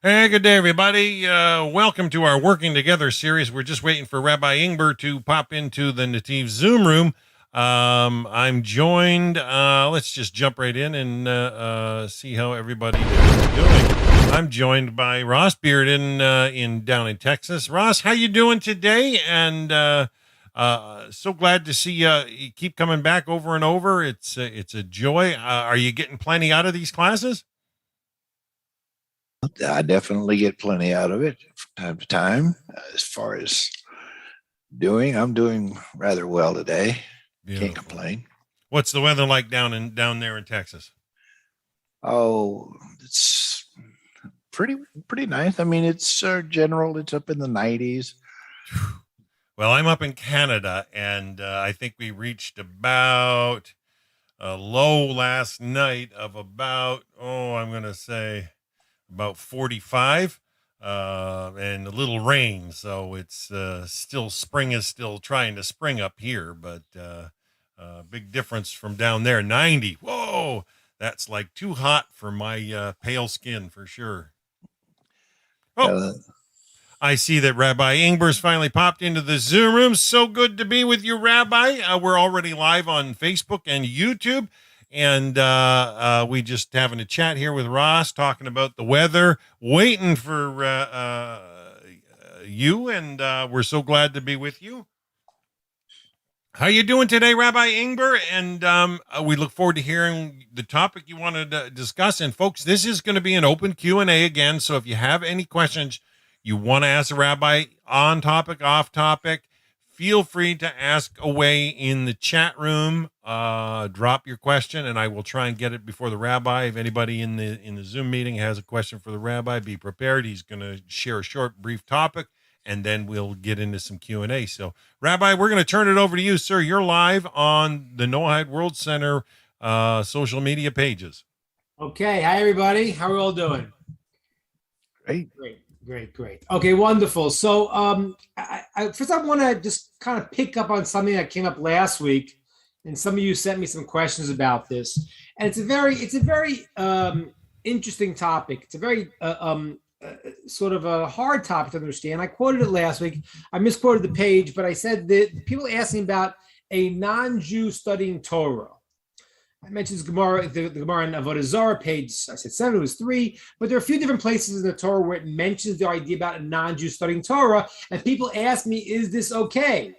Hey, good day, everybody. Welcome to our Working Together series. We're just waiting for Rabbi Ingber to pop into the Nativ Zoom room. I'm joined. Let's just jump right in and see how everybody is doing. I'm joined by Ross Beard in down in Texas. Ross, how you doing today? And so glad to see you keep coming back over and over. It's a joy. Are you getting plenty out of these classes? I definitely get plenty out of it from time to time. As far as I'm doing rather well today. Can't Beautiful. complain. What's the weather like down there in Texas? Oh, it's pretty nice. I mean, it's general. It's up in the 90s. Well, I'm up in Canada, and I think we reached about a low last night of about, I'm going to say about 45 and a little rain. So it's still, spring is still trying to spring up here, but big difference from down there. 90. Whoa, that's like too hot for my pale skin for sure. Oh, Uh, I see that Rabbi Ingber's finally popped into the Zoom room. So good to be with you, Rabbi. We're already live on Facebook and YouTube. And we just having a chat here with Ross, talking about the weather, waiting for you. And we're so glad to be with you. How you doing today, Rabbi Ingber? And we look forward to hearing the topic you wanted to discuss. And folks, this is going to be an open Q&A again. So if you have any questions you want to ask the rabbi on topic, off topic, feel free to ask away in the chat room. Drop your question, and I will try and get it before the rabbi. If anybody in the Zoom meeting has a question for the rabbi, be prepared. He's going to share a short, brief topic, and then we'll get into some Q&A. So, Rabbi, we're going to turn it over to you, sir. You're live on the Noahide World Center social media pages. Okay. Hi, everybody. How are we all doing? Great. Great. Okay, wonderful. So first I want to just kind of pick up on something that came up last week, and some of you sent me some questions about this, and it's a very interesting topic. It's a very sort of a hard topic to understand. I quoted it last week. I misquoted the page, but I said that people asking about a non-Jew studying Torah. I mentioned the Gemara in Avodah Zarah, page, I said 7, it was 3, but there are a few different places in the Torah where it mentions the idea about a non-Jew studying Torah, and people ask me, is this okay?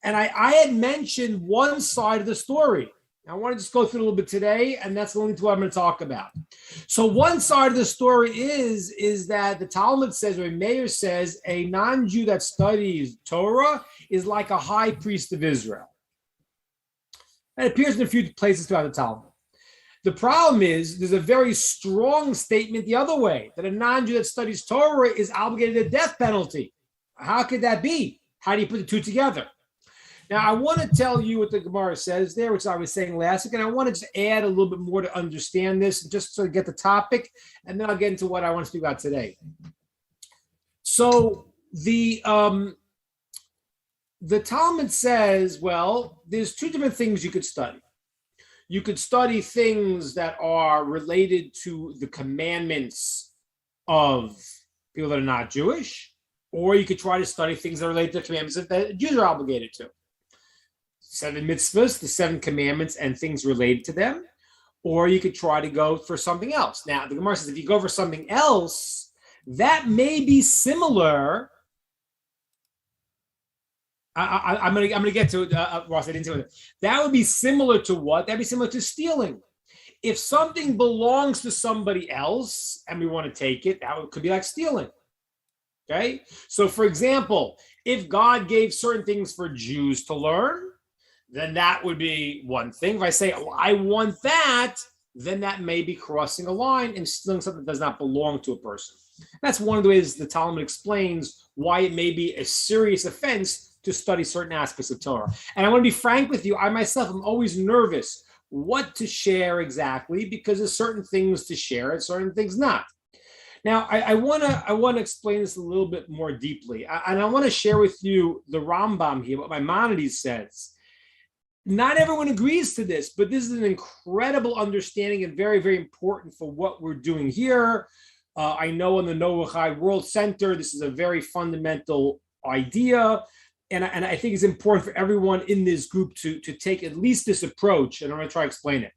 And I had mentioned one side of the story. I want to just go through it a little bit today, and that's only what I'm going to talk about. So one side of the story is that the Talmud says, or Meir says, a non-Jew that studies Torah is like a high priest of Israel. It appears in a few places throughout the Talmud. The problem is there's a very strong statement the other way, that a non-Jew that studies Torah is obligated to death penalty. How could that be? How do you put the two together? Now, I want to tell you what the Gemara says there, which I was saying last week, and I want to just add a little bit more to understand this, just to get the topic, and then I'll get into what I want to speak about today. So the Talmud says, well, there's two different things you could study. You could study things that are related to the commandments of people that are not Jewish, or you could try to study things that are related to the commandments that Jews are obligated to. 7 mitzvahs, the 7 commandments, and things related to them. Or you could try to go for something else. Now, the Gemara says if you go for something else, that may be similar. I'm gonna get to it, Ross. I didn't say it. That would be similar to what? That'd be similar to stealing. If something belongs to somebody else and we want to take it, could be like stealing. Okay. So, for example, if God gave certain things for Jews to learn, then that would be one thing. If I say, oh, I want that, then that may be crossing a line and stealing something that does not belong to a person. That's one of the ways the Talmud explains why it may be a serious offense to study certain aspects of Torah. And I want to be frank with you, I myself am always nervous what to share exactly, because there's certain things to share and certain things not. Now, I want to explain this a little bit more deeply. And I want to share with you the Rambam here, what Maimonides says. Not everyone agrees to this, but this is an incredible understanding and very, very important for what we're doing here. I know in the Noachai World Center, this is a very fundamental idea. And I think it's important for everyone in this group to take at least this approach. And I'm going to try to explain it.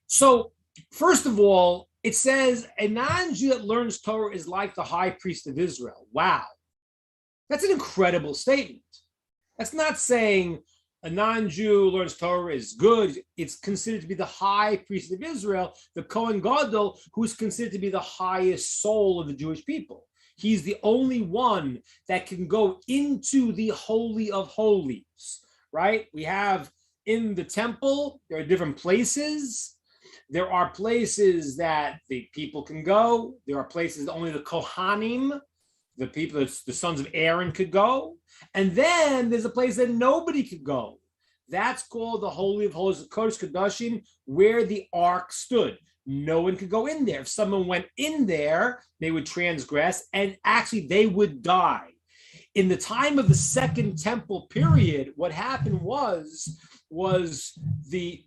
So, first of all, it says a non-Jew that learns Torah is like the high priest of Israel. Wow. That's an incredible statement. That's not saying a non-Jew learns Torah is good. It's considered to be the high priest of Israel, the Kohen Gadol, who's considered to be the highest soul of the Jewish people. He's the only one that can go into the Holy of Holies, right? We have in the temple, there are different places. There are places that the people can go. There are places that only the Kohanim, the people, the sons of Aaron, could go. And then there's a place that nobody could go. That's called the Holy of Holies, the Kodesh Kodashim, where the ark stood. No one could go in there. If someone went in there, they would transgress, and actually they would die. In the time of the Second Temple period, what happened was the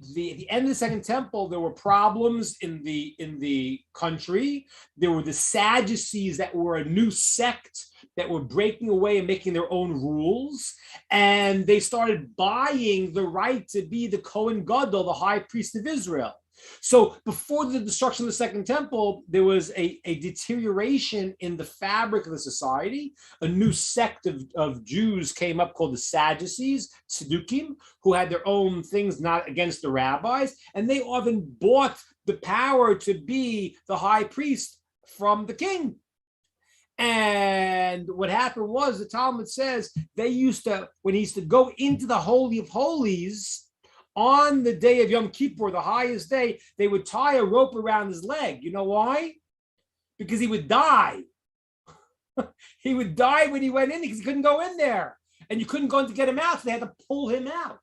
end of the Second Temple. There were problems in the country. There were the Sadducees that were a new sect that were breaking away and making their own rules, and they started buying the right to be the Kohen Gadol, the high priest of Israel. So before the destruction of the Second Temple, there was a deterioration in the fabric of the society. A new sect of Jews came up called the Sadducees, Tzdukim, who had their own things not against the rabbis, and they often bought the power to be the high priest from the king. And what happened was, the Talmud says, they used to, when he used to go into the Holy of Holies, on the day of Yom Kippur, the highest day, they would tie a rope around his leg. You know why? Because he would die. He would die when he went in because he couldn't go in there. And you couldn't go in to get him out, so they had to pull him out.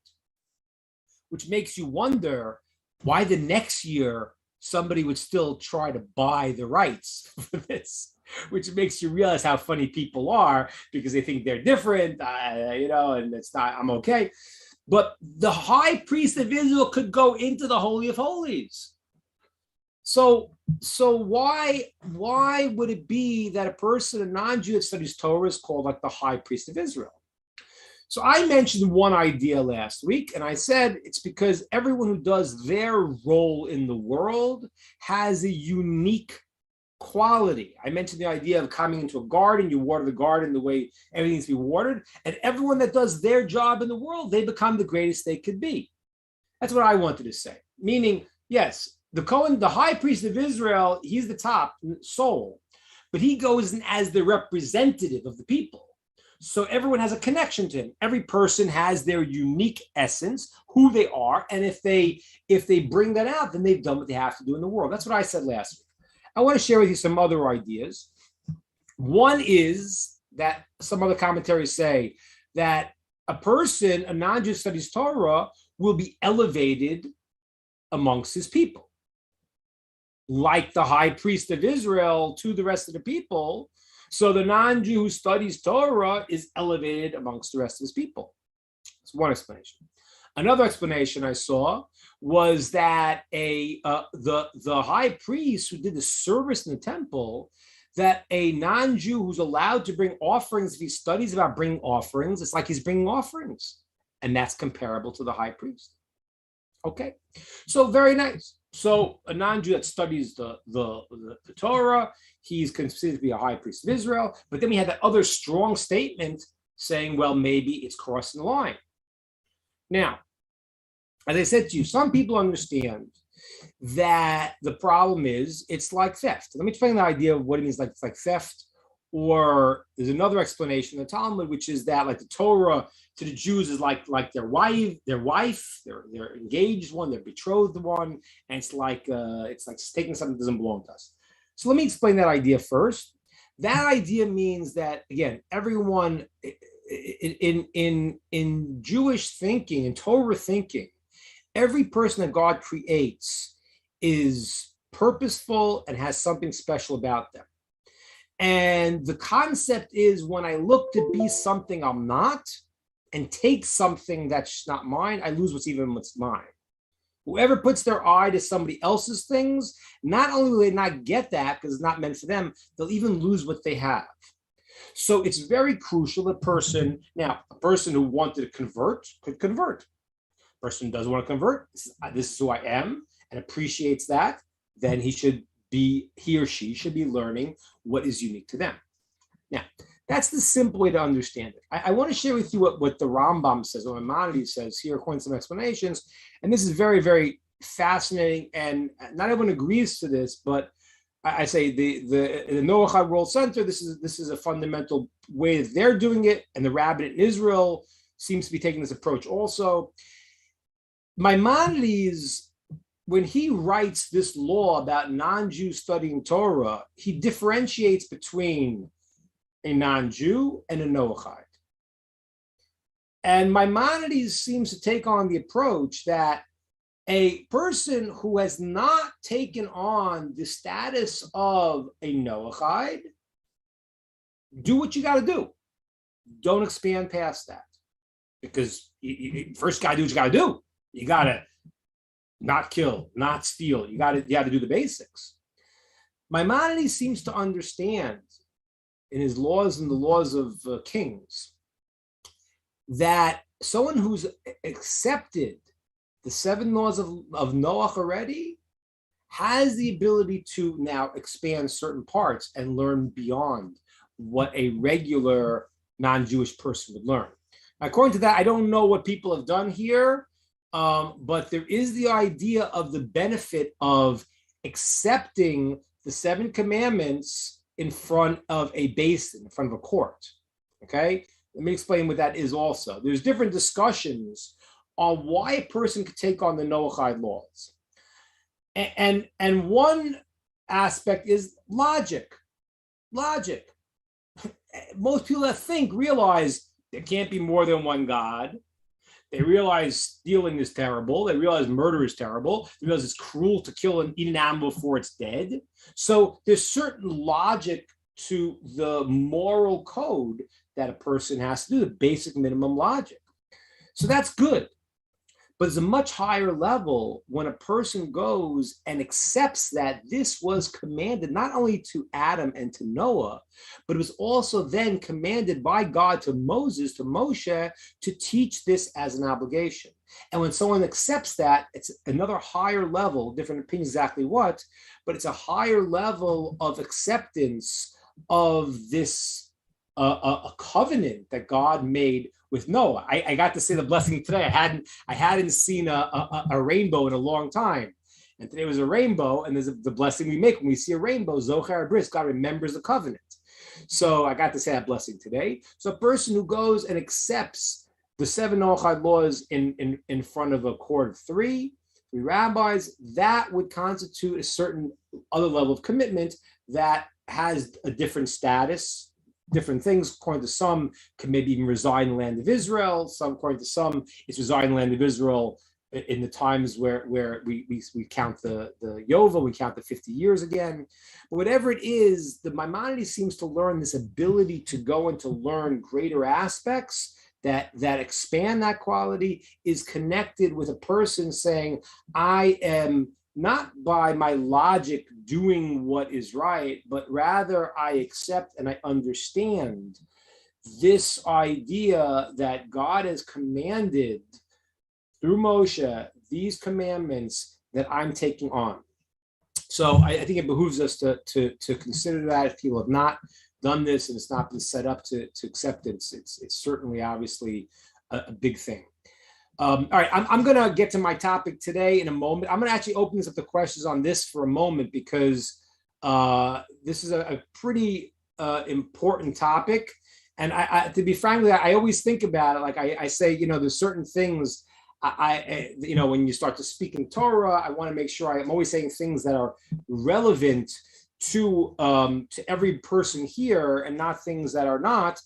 Which makes you wonder why the next year somebody would still try to buy the rights for this. Which makes you realize how funny people are, because they think they're different, and it's not, I'm okay. But the high priest of Israel could go into the Holy of Holies. So why would it be that a person, a non-Jew that studies Torah, is called like the high priest of Israel? So I mentioned one idea last week, and I said it's because everyone who does their role in the world has a unique quality. I mentioned the idea of coming into a garden, you water the garden the way everything needs to be watered, and everyone that does their job in the world, they become the greatest they could be. That's what I wanted to say. Meaning, yes, the Kohen, the high priest of Israel, he's the top soul, but he goes in as the representative of the people. So everyone has a connection to him. Every person has their unique essence, who they are, and if they bring that out, then they've done what they have to do in the world. That's what I said last week. I want to share with you some other ideas. One is that some other commentaries say that a person, a non-Jew studies Torah, will be elevated amongst his people. Like the high priest of Israel to the rest of the people. So the non-Jew who studies Torah is elevated amongst the rest of his people. That's one explanation. Another explanation I saw was that the high priest who did the service in the temple, that a non-Jew who's allowed to bring offerings, if he studies about bringing offerings, it's like he's bringing offerings, and that's comparable to the high priest. Okay, so very nice. So a non-Jew that studies the Torah, he's considered to be a high priest of Israel. But then we had that other strong statement saying, well, maybe it's crossing the line. Now, as I said to you, some people understand that the problem is it's like theft. Let me explain the idea of what it means, like it's like theft. Or there's another explanation in the Talmud, which is that like the Torah to the Jews is like their wife, their engaged one, their betrothed one, and it's like taking something that doesn't belong to us. So let me explain that idea first. That idea means that, again, everyone in Jewish thinking, in Torah thinking, every person that God creates is purposeful and has something special about them. And the concept is when I look to be something I'm not and take something that's not mine, I lose what's mine. Whoever puts their eye to somebody else's things, not only will they not get that because it's not meant for them, they'll even lose what they have. So it's very crucial. A person who wanted to convert could convert. A person who doesn't want to convert, this is who I am, and appreciates that, then he or she should be learning what is unique to them. Now, that's the simple way to understand it. I want to share with you what the Rambam says, what Maimonides says here, according to some explanations. And this is very, very fascinating. And not everyone agrees to this, but I say the Noachide World Center, this is a fundamental way that they're doing it. And the rabbinate in Israel seems to be taking this approach also. Maimonides, when he writes this law about non-Jews studying Torah, he differentiates between a non-Jew and a Noachide. And Maimonides seems to take on the approach that a person who has not taken on the status of a Noachide, do what you got to do. Don't expand past that. Because you first got to do what you got to do. You got to not kill, not steal. You got to do the basics. Maimonides seems to understand in his laws and the laws of kings that someone who's accepted the 7 laws of Noach already has the ability to now expand certain parts and learn beyond what a regular non-Jewish person would learn. According to that, I don't know what people have done here, but there is the idea of the benefit of accepting the 7 commandments in front of a basin, in front of a court. Okay, let me explain what that is also. There's different discussions on why a person could take on the Noachide laws. And one aspect is logic. Logic. Most people that realize there can't be more than one God. They realize stealing is terrible. They realize murder is terrible. They realize it's cruel to kill and eat an animal before it's dead. So there's certain logic to the moral code that a person has to do, the basic minimum logic. So that's good. But it's a much higher level when a person goes and accepts that this was commanded not only to Adam and to Noah, but it was also then commanded by God to Moses, to Moshe, to teach this as an obligation. And when someone accepts that, it's another higher level, different opinions exactly what, but it's a higher level of acceptance of this a covenant that God made with Noah. I got to say the blessing today. I hadn't seen a rainbow in a long time, and today was a rainbow. And there's the blessing we make when we see a rainbow. Zohar Bris, God remembers the covenant. So I got to say that blessing today. So a person who goes and accepts the 7 Noachide laws in front of a court of 3 rabbis, that would constitute a certain other level of commitment that has a different status. Different things, according to some, can maybe even reside in the land of Israel. Some, according to some, it's reside in the land of Israel in the times where we count the Yovel, we count the 50 years again. But whatever it is, the Maimonides seems to learn this ability to go and to learn greater aspects that expand that quality is connected with a person saying, I am not by my logic doing what is right, but rather I accept and I understand this idea that God has commanded through Moshe these commandments that I'm taking on. So I think it behooves us to consider that. If people have not done this and it's not been set up to accept it, it's certainly obviously a big thing. All right, I'm going to get to my topic today in a moment. I'm going to actually open this up to questions on this for a moment because this is a pretty important topic. And I to be frank with you, I always think about it. Like I say, there's certain things when you start to speak in Torah, I want to make sure I'm always saying things that are relevant to every person here and not things that are not.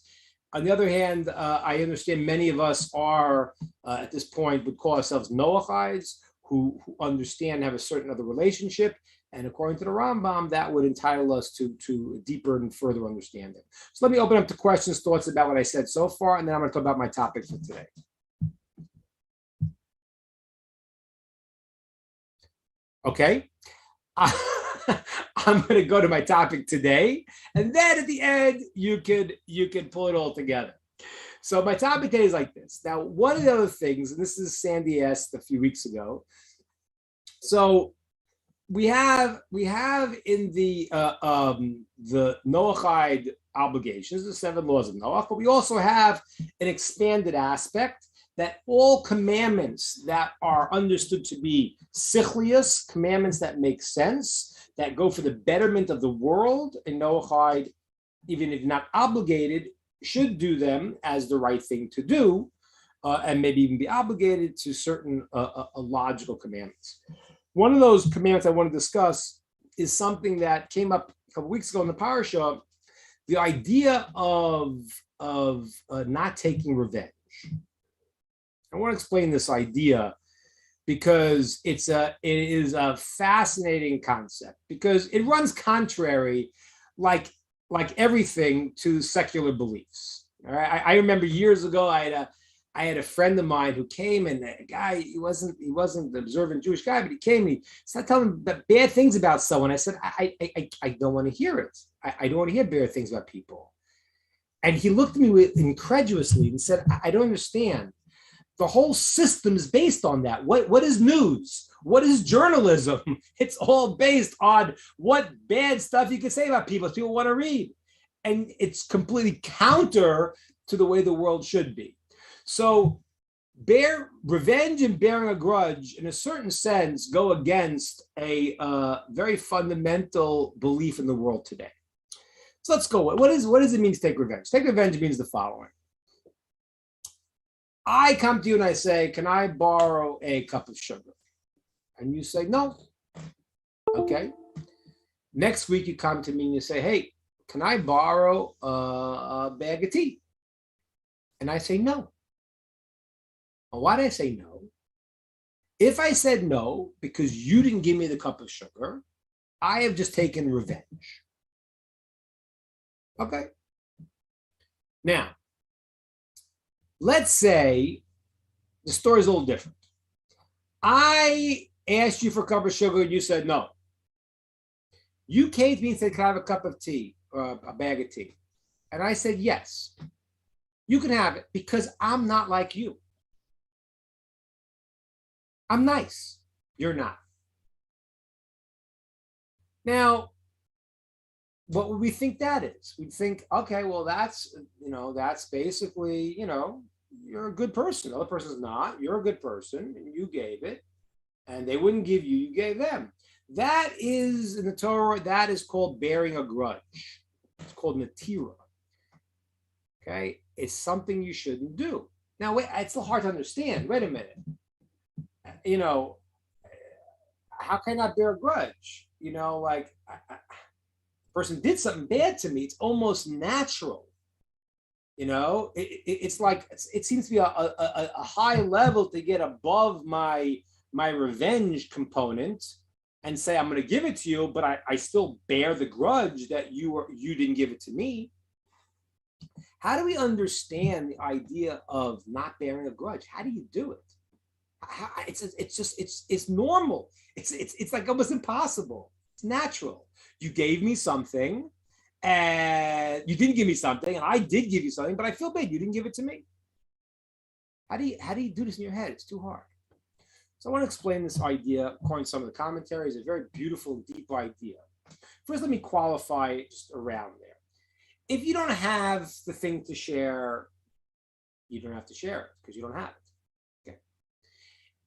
On the other hand, I understand many of us are, at this point, would call ourselves Noachides, who understand, have a certain other relationship. And according to the Rambam, that would entitle us to deeper and further understanding. So let me open up to questions, thoughts about what I said so far, and then I'm going to talk about my topic for today. Okay. I'm going to go to my topic today, and then at the end you could pull it all together. So my topic today is like this. Now, one of the other things, and this is Sandy asked a few weeks ago. So we have in the Noahide obligations, the 7 laws of Noah, but we also have an expanded aspect that all commandments that are understood to be sichlius, commandments that make sense, that go for the betterment of the world in Noahide, even if not obligated, should do them as the right thing to do, and maybe even be obligated to certain logical commandments. One of those commandments I want to discuss is something that came up a couple weeks ago in the parasha, the idea of not taking revenge. I want to explain this idea because it is a fascinating concept, because it runs contrary, like everything, to secular beliefs. All right, I remember years ago I had a friend of mine who came, and a guy, he wasn't the observant Jewish guy, but he came, he started telling me bad things about someone. I said, I don't want to hear it. I don't want to hear bad things about people. And he looked at me incredulously and said, I don't understand. The whole system is based on that. What is news? What is journalism? It's all based on what bad stuff you can say about people want to read. And it's completely counter to the way the world should be. So revenge and bearing a grudge, in a certain sense, go against a very fundamental belief in the world today. So let's go. What does it mean to take revenge? Take revenge means the following. I come to you and I say, can I borrow a cup of sugar? And you say, no. Okay. Next week you come to me and you say, hey, can I borrow a bag of tea? And I say, no. Well, why did I say no? If I said no because you didn't give me the cup of sugar, I have just taken revenge. Okay. Now, let's say the story is a little different. I asked you for a cup of sugar and you said no. You came to me and said, can I have a cup of tea or a bag of tea? And I said, yes, you can have it because I'm not like you. I'm nice. You're not. Now, what would we think that is? We'd think, okay, well, that's basically, you're a good person. The other person's not. You're a good person, and you gave it, and they wouldn't give you. You gave them. That is, in the Torah, that is called bearing a grudge. It's called natira. Okay? It's something you shouldn't do. Now, wait, it's a little hard to understand. Wait a minute. How can I not bear a grudge? Person did something bad to me. It's almost natural. It's like, it seems to be a high level to get above my revenge component and say, I'm going to give it to you, but I still bear the grudge that you didn't give it to me. How do we understand the idea of not bearing a grudge? How do you do it? It's normal. It's like almost impossible. It's natural. You gave me something and you didn't give me something, and I did give you something, but I feel bad you didn't give it to me. How do you do this in your head? It's too hard. So I want to explain this idea according to some of the commentaries. A very beautiful, deep idea. First, let me qualify just around there. If you don't have the thing to share, you don't have to share it because you don't have it. Okay.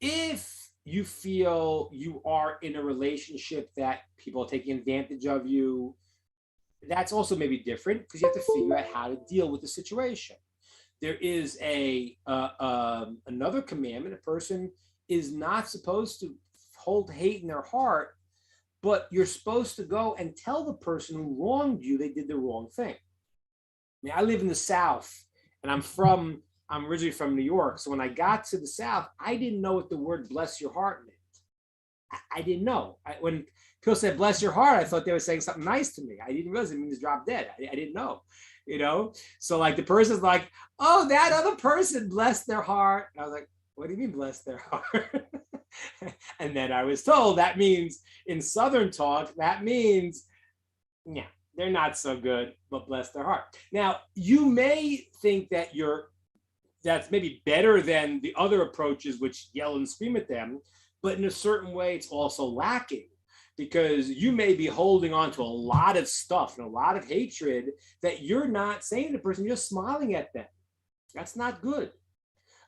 If you feel you are in a relationship that people are taking advantage of you, that's also maybe different because you have to figure out how to deal with the situation. There is another commandment. A person is not supposed to hold hate in their heart, but you're supposed to go and tell the person who wronged you they did the wrong thing. I mean, I live in the South, and I'm originally from New York. So when I got to the South, I didn't know what the word bless your heart meant. I didn't know. When people said bless your heart, I thought they were saying something nice to me. I didn't realize it means drop dead. I didn't know, So like the person's like, oh, that other person blessed their heart. And I was like, What do you mean, bless their heart? And then I was told that means in Southern talk, that means, yeah, they're not so good, but bless their heart. Now, you may think that that's maybe better than the other approaches which yell and scream at them, but in a certain way, it's also lacking because you may be holding on to a lot of stuff and a lot of hatred that you're not saying to the person, you're just smiling at them. That's not good.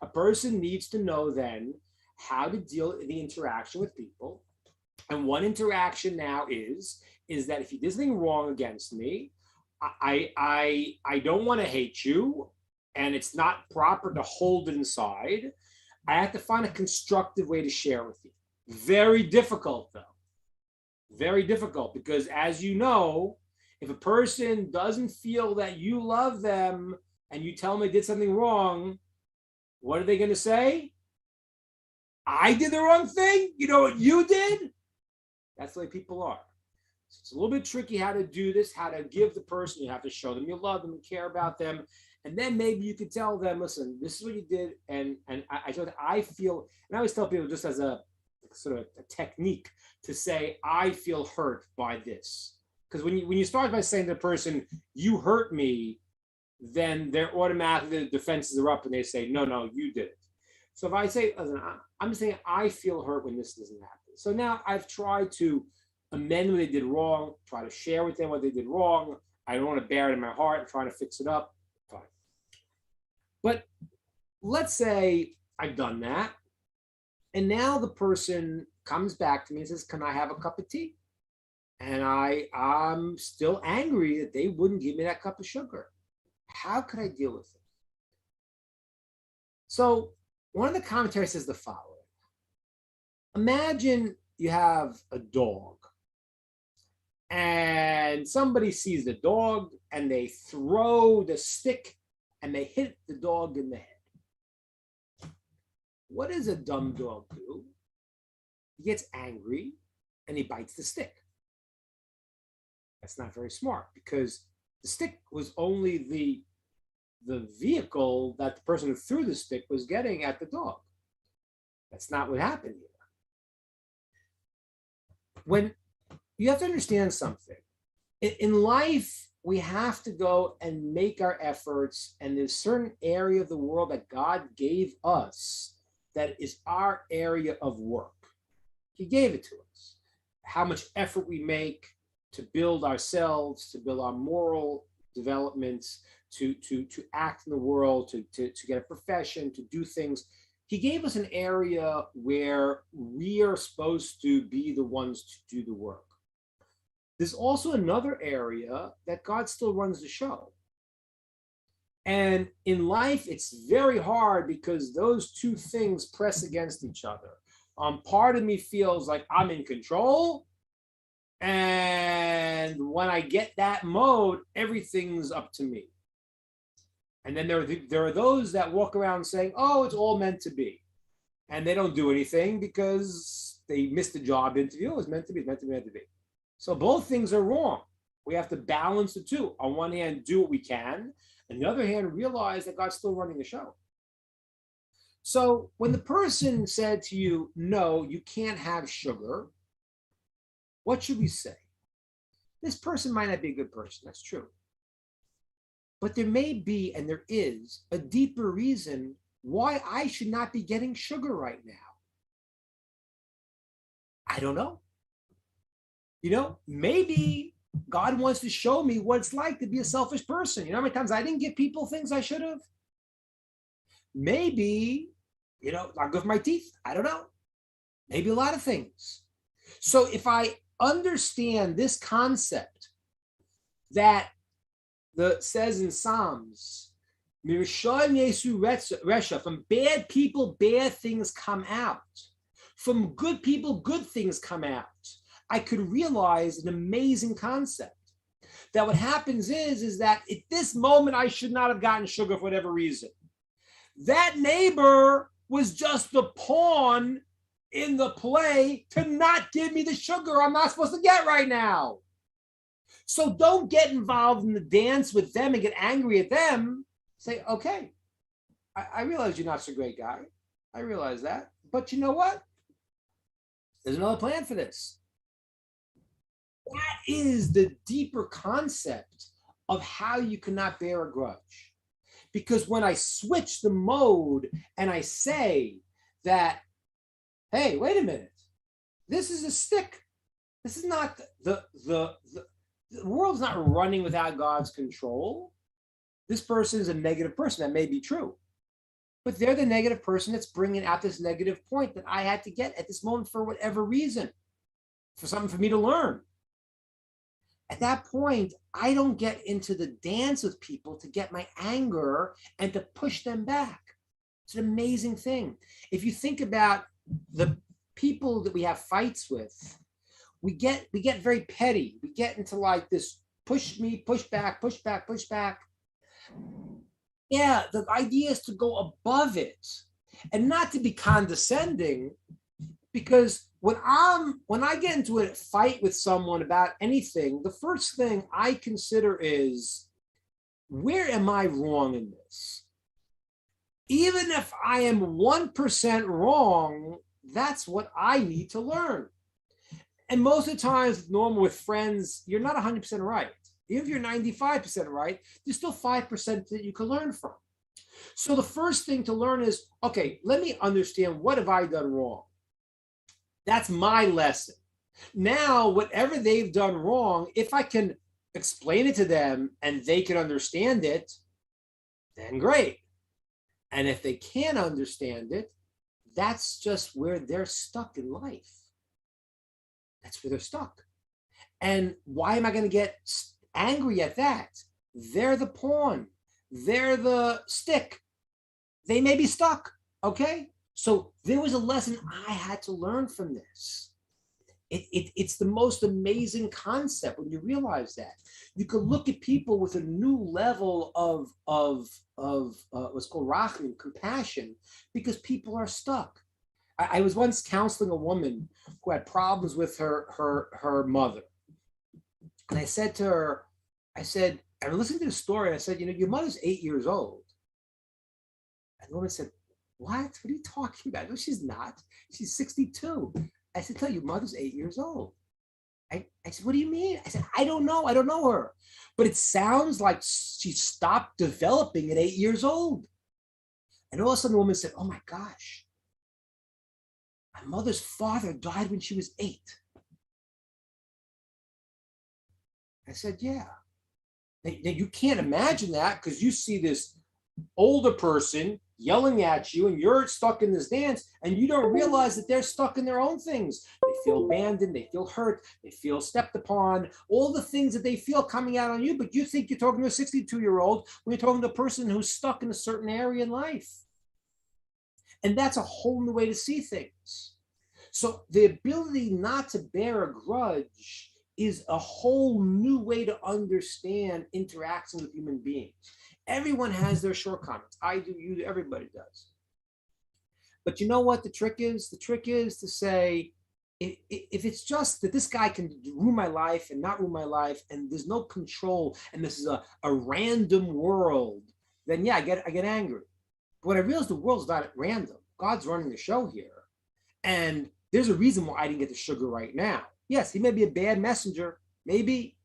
A person needs to know then how to deal with the interaction with people. And one interaction now is that if you did something wrong against me, I don't want to hate you, and it's not proper to hold it inside. I have to find a constructive way to share with you. Very difficult, though. Very difficult, because as you know, if a person doesn't feel that you love them and you tell them they did something wrong, what are they going to say? I did the wrong thing? You know what you did? That's the way people are. So it's a little bit tricky how to do this, how to give the person, you have to show them you love them and care about them. And then maybe you could tell them, listen, this is what you did. And I feel, and I always tell people just as a sort of a technique to say, I feel hurt by this. Because when you start by saying to the person, you hurt me, then they're automatically, the defenses are up and they say, no, you did it. So if I say, listen, I'm saying I feel hurt when this doesn't happen. So now I've tried to amend what they did wrong, try to share with them what they did wrong. I don't want to bear it in my heart. I'm trying to fix it up. Fine. But let's say I've done that. And now the person comes back to me and says, can I have a cup of tea? And I'm still angry that they wouldn't give me that cup of sugar. How could I deal with it? So one of the commentaries says the following. Imagine you have a dog and somebody sees the dog and they throw the stick and they hit the dog in the head. What does a dumb dog do? He gets angry and he bites the stick. That's not very smart because the stick was only the vehicle that the person who threw the stick was getting at the dog. That's not what happened here. When you have to understand something, in life, we have to go and make our efforts, and there's a certain area of the world that God gave us that is our area of work. He gave it to us. How much effort we make to build ourselves, to build our moral developments, to act in the world, to get a profession, to do things. He gave us an area where we are supposed to be the ones to do the work. There's also another area that God still runs the show. And in life, it's very hard because those two things press against each other. Part of me feels like I'm in control. And when I get that mode, everything's up to me. And then there are those that walk around saying, oh, it's all meant to be. And they don't do anything because they missed the job interview. It was meant to be, meant to be. So both things are wrong. We have to balance the two. On one hand, do what we can. On the other hand, realize that God's still running the show. So when the person said to you, no, you can't have sugar, what should we say? This person might not be a good person. That's true. But there may be, and there is, a deeper reason why I should not be getting sugar right now. I don't know. Maybe God wants to show me what it's like to be a selfish person. You know how many times I didn't give people things I should have? Maybe, not good for my teeth. I don't know. Maybe a lot of things. So if I understand this concept that says in Psalms, from bad people, bad things come out. From good people, good things come out. I could realize an amazing concept. That what happens is that at this moment, I should not have gotten sugar for whatever reason. That neighbor was just the pawn in the play to not give me the sugar I'm not supposed to get right now. So don't get involved in the dance with them and get angry at them. Say, okay, I realize you're not such a great guy. I realize that. But you know what? There's another plan for this. That is the deeper concept of how you cannot bear a grudge. Because when I switch the mode and I say that, hey, wait a minute, this is a stick. This is not the world's not running without God's control. This person is a negative person. That may be true. But they're the negative person that's bringing out this negative point that I had to get at this moment for whatever reason, for something for me to learn. At that point, I don't get into the dance with people to get my anger and to push them back. It's an amazing thing. If you think about the people that we have fights with, we get very petty. We get into like this push me, push back, push back, push back. Yeah, the idea is to go above it and not to be condescending, because when I get into a fight with someone about anything, the first thing I consider is, where am I wrong in this? Even if I am 1% wrong, that's what I need to learn. And most of the times, normal with friends, you're not 100% right. Even if you're 95% right, there's still 5% that you can learn from. So the first thing to learn is, okay, let me understand, what have I done wrong? That's my lesson. Now, whatever they've done wrong, if I can explain it to them and they can understand it, then great. And if they can't understand it, that's just where they're stuck in life. That's where they're stuck. And why am I going to get angry at that? They're the pawn. They're the stick. They may be stuck. Okay? So there was a lesson I had to learn from this. It's the most amazing concept when you realize that. You can look at people with a new level of what's called rachim, compassion, because people are stuck. I was once counseling a woman who had problems with her mother. And I said to her, I listened to the story, and I said, your mother's 8 years old. And the woman said, what are you talking about? No, she's not. She's 62. I said, tell you, mother's 8 years old. I said, what do you mean? I said, I don't know. I don't know her. But it sounds like she stopped developing at 8 years old. And all of a sudden the woman said, oh my gosh, my mother's father died when she was 8. I said, yeah. Now you can't imagine that, because you see this older person yelling at you and you're stuck in this dance, and you don't realize that they're stuck in their own things. They feel abandoned, they feel hurt, they feel stepped upon, all the things that they feel coming out on you, but you think you're talking to a 62-year-old when you're talking to a person who's stuck in a certain area in life. And that's a whole new way to see things. So the ability not to bear a grudge is a whole new way to understand interacting with human beings. Everyone has their shortcomings. I do, you do, everybody does. But you know what the trick is? The trick is to say, if it's just that this guy can ruin my life and not ruin my life, and there's no control, and this is a random world, then yeah, I get angry. But when I realize the world's not at random, God's running the show here. And there's a reason why I didn't get the sugar right now. Yes, he may be a bad messenger, maybe,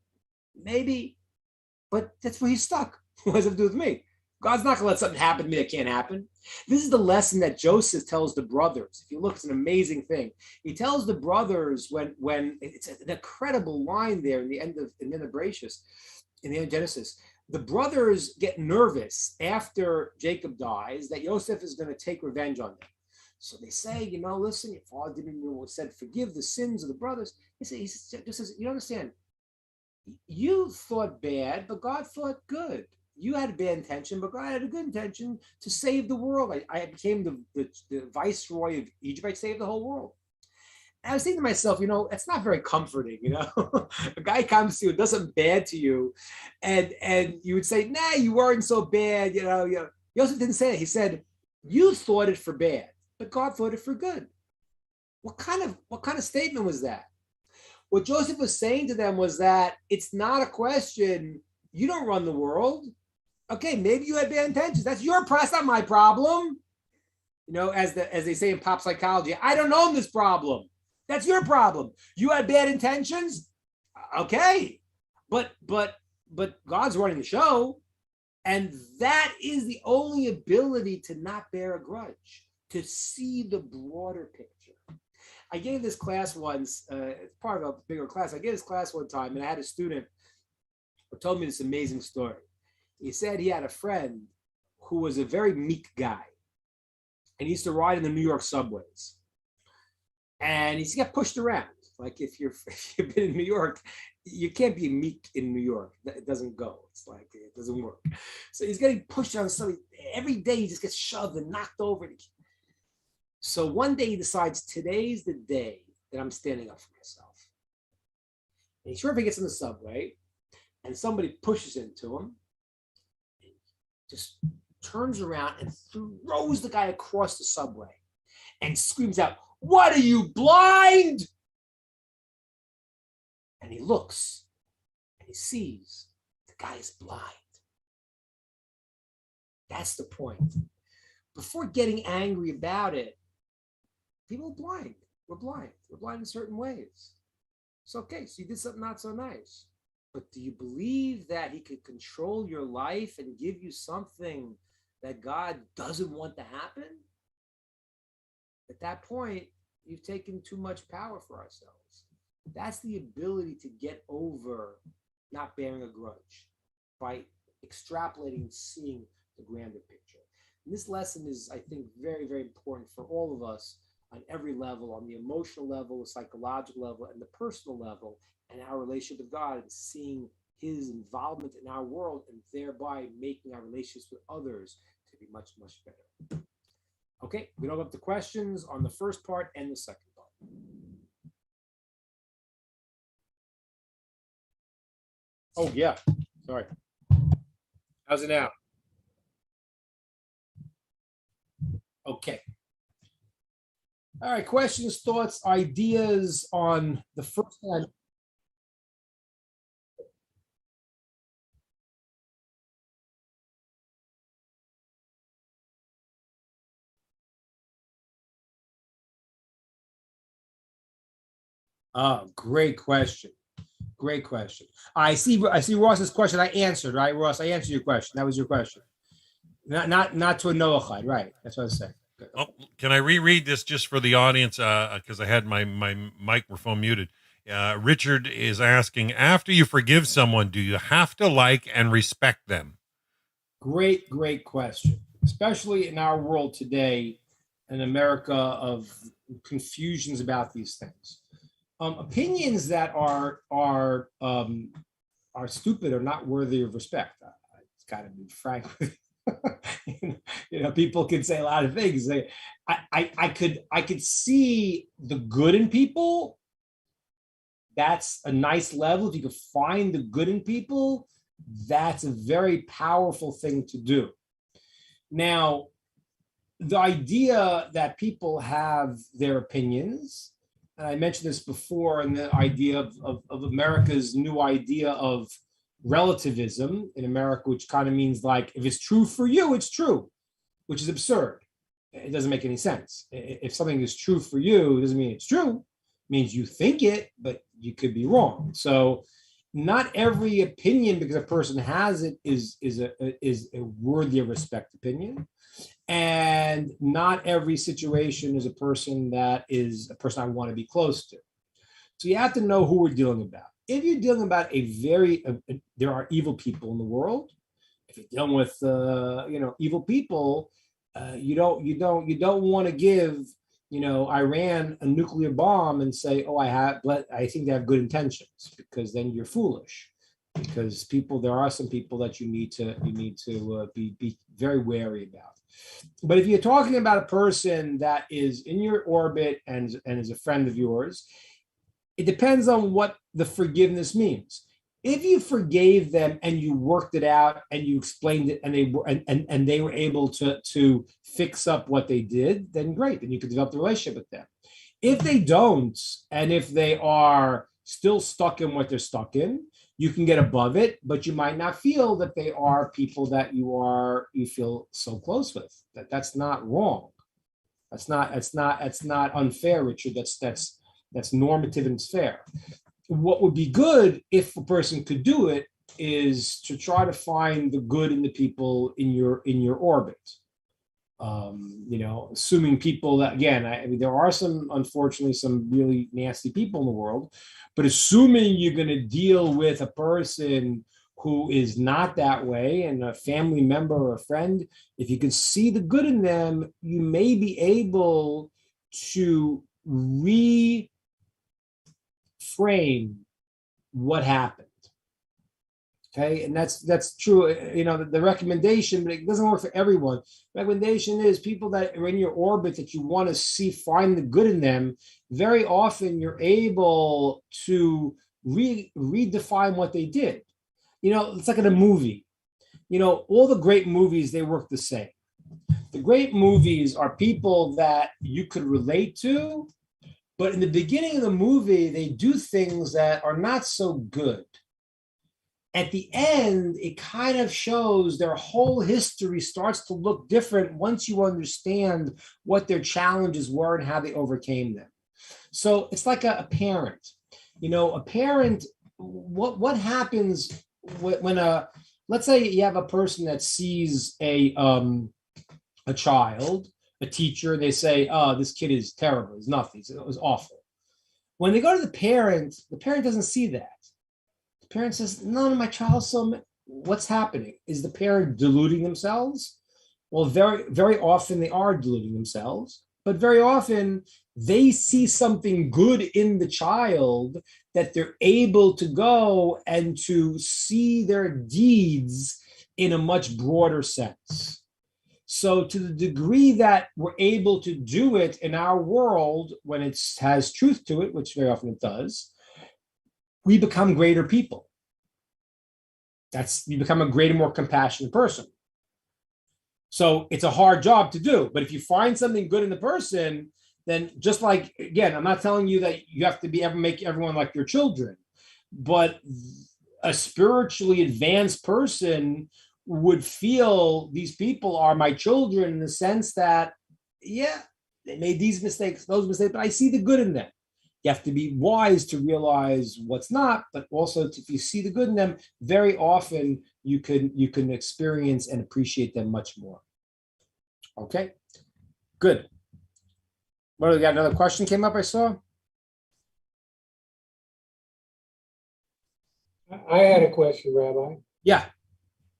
but that's where he's stuck. What does it do with me? God's not going to let something happen to me that can't happen. This is the lesson that Joseph tells the brothers. If you look, it's an amazing thing. He tells the brothers when it's an incredible line there in the end of Bereshit, in the end of Genesis. The brothers get nervous after Jacob dies that Joseph is going to take revenge on them. So they say, listen, your father didn't know what said, forgive the sins of the brothers. He says, you understand, you thought bad, but God thought good. You had a bad intention, but God had a good intention to save the world. I became the viceroy of Egypt. I saved the whole world. And I was thinking to myself, it's not very comforting, A guy comes to you and does something bad to you, and you would say, nah, you weren't so bad, Joseph didn't say that. He said, you thought it for bad, but God thought it for good. What kind of statement was that? What Joseph was saying to them was that it's not a question, you don't run the world. Okay, maybe you had bad intentions. That's your problem, not my problem. As they say in pop psychology, I don't own this problem. That's your problem. You had bad intentions. Okay. But God's running the show. And that is the only ability to not bear a grudge, to see the broader picture. I gave this class once, it's part of a bigger class. I gave this class one time, and I had a student who told me this amazing story. He said he had a friend who was a very meek guy, and he used to ride in the New York subways. And he got pushed around. Like if you've been in New York, you can't be meek in New York. It doesn't go. It's like it doesn't work. So he's getting pushed around. So every day he just gets shoved and knocked over. So one day he decides, today's the day that I'm standing up for myself. And sure, if he gets in the subway and somebody pushes into him, he just turns around and throws the guy across the subway and screams out, "What, are you blind?" And he looks and he sees the guy is blind. That's the point. Before getting angry about it, people are blind. We're blind. We're blind in certain ways. It's okay. So you did something not so nice. But do you believe that he could control your life and give you something that God doesn't want to happen? At that point, you've taken too much power for ourselves. That's the ability to get over not bearing a grudge by extrapolating and seeing the grander picture. And this lesson is, I think, very, very important for all of us on every level, on the emotional level, the psychological level, and the personal level, and our relationship with God, and seeing his involvement in our world, and thereby making our relationships with others to be much, much better. Okay, we don't have the questions on the first part and the second part. Oh, yeah. Sorry. How's it now? Okay. All right. Questions, thoughts, ideas on the first one. Great question. Great question. I see Ross's question. I answered, right, Ross? I answered your question. That was your question. Not to a Noahide, right? That's what I was saying. Oh, can I reread this just for the audience? Because I had my microphone muted. Richard is asking, after you forgive someone, do you have to like and respect them? Great question. Especially in our world today, in America, of confusions about these things. Opinions that are stupid or not worthy of respect. It's got to be frank with you. People can say a lot of things. I could see the good in people. That's a nice level. If you could find the good in people, that's a very powerful thing to do. Now, the idea that people have their opinions, and I mentioned this before, and the idea of America's new idea of relativism in America, which kind of means like, if it's true for you, it's true, which is absurd. It doesn't make any sense. If something is true for you, it doesn't mean it's true. It means you think it, but you could be wrong. So not every opinion, because a person has it, is a worthy of respect opinion. And not every situation is a person that is a person I want to be close to. So you have to know who we're dealing about. If you're dealing about there are evil people in the world. If you're dealing with evil people, you don't want to give Iran a nuclear bomb and say, oh, I think they have good intentions, because then you're foolish. Because there are some people that you need to be very wary about. But if you're talking about a person that is in your orbit and is a friend of yours, it depends on what the forgiveness means. If you forgave them and you worked it out and you explained it, and they were able to fix up what they did, then great, then you could develop the relationship with them. If they don't, and if they are still stuck in what they're stuck in, you can get above it, but you might not feel that they are people that you feel so close with. That's not wrong. That's not unfair, Richard. That's normative and it's fair. What would be good if a person could do it is to try to find the good in the people in your orbit. Assuming people that, again, I mean, there are unfortunately, some really nasty people in the world, but assuming you're going to deal with a person who is not that way and a family member or a friend, if you can see the good in them, you may be able to reframe what happened. Okay, and that's true. The recommendation, but it doesn't work for everyone. Recommendation is people that are in your orbit that you want to find the good in them. Very often, you're able to redefine what they did. It's like in a movie. All the great movies, they work the same. The great movies are people that you could relate to, but in the beginning of the movie, they do things that are not so good. At the end, it kind of shows their whole history starts to look different once you understand what their challenges were and how they overcame them. So it's like a parent. A parent, what happens when let's say you have a person that sees a child, a teacher, they say, oh, this kid is terrible, he's nothing, it was awful. When they go to the parent doesn't see that. Parent says, no, my child's so, what's happening? Is the parent deluding themselves? Well, very, very often they are deluding themselves, but very often they see something good in the child that they're able to go and to see their deeds in a much broader sense. So to the degree that we're able to do it in our world, when it has truth to it, which very often it does, we become greater people. You become a greater, more compassionate person. So it's a hard job to do, but if you find something good in the person, then just like, again, I'm not telling you that you have to make everyone like your children, but a spiritually advanced person would feel these people are my children in the sense that, yeah, they made these mistakes, those mistakes, but I see the good in them. You have to be wise to realize what's not, but also if you see the good in them, very often you can experience and appreciate them much more. Okay, good. What do we got? Another question came up, I saw. I had a question, Rabbi. Yeah.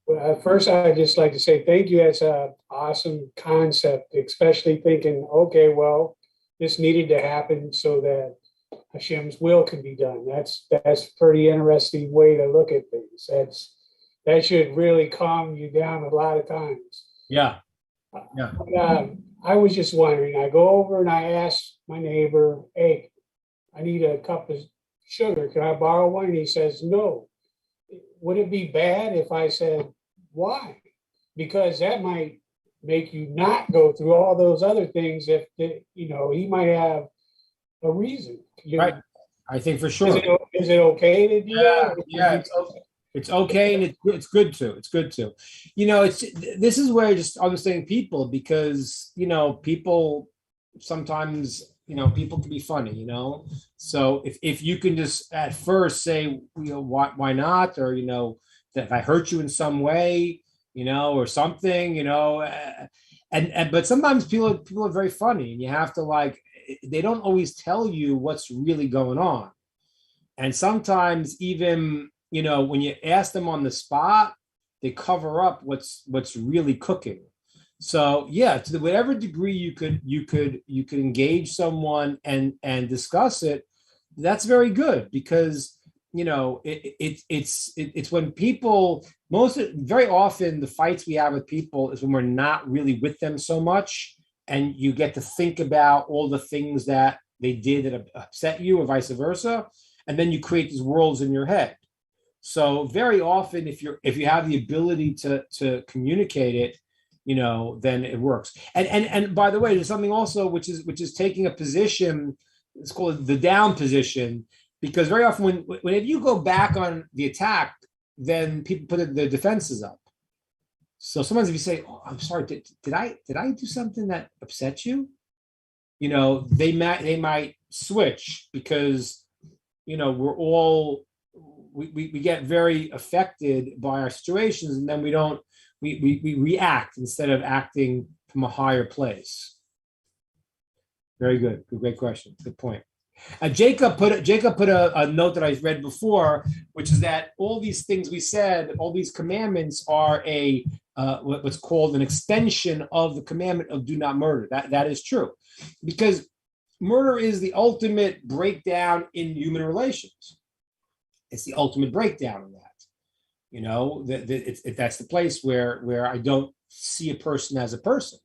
Well, first, I'd just like to say thank you. That's an awesome concept, especially thinking, okay, well, this needed to happen so that Hashem's will can be done. That's a pretty interesting way to look at things. That should really calm you down a lot of times. Yeah. But, I was just wondering, I go over and I ask my neighbor, hey, I need a cup of sugar. Can I borrow one? And he says, no. Would it be bad if I said, why? Because that might make you not go through all those other things if, he might have a reason. Right. I think for sure. Is it okay to do that? Yeah, it's okay, and it's good to. It's good to. This is where I just understanding people, because people sometimes people can be funny. So if you can just at first say why not, or that if I hurt you in some way, or something, but sometimes people are very funny, and you have to they don't always tell you what's really going on. And sometimes even, when you ask them on the spot, they cover up what's really cooking. So yeah, to whatever degree you could engage someone and discuss it, that's very good, because it's when people, very often the fights we have with people is when we're not really with them so much, and you get to think about all the things that they did that upset you, or vice versa, and then you create these worlds in your head. So very often, if you have the ability to communicate it, then it works. And by the way, there's something also which is taking a position. It's called the down position, because very often when you go back on the attack, then people put the defenses up. So sometimes if you say, "Oh, I'm sorry, did I do something that upset you?" they might switch because, we're all, we get very affected by our situations, and then we react instead of acting from a higher place. Very good. Great question. Good point. Jacob put a note that I read before, which is that all these things we said, all these commandments are what's called an extension of the commandment of do not murder. That is true, because murder is the ultimate breakdown in human relations. It's the ultimate breakdown of that. That's the place where I don't see a person as a person.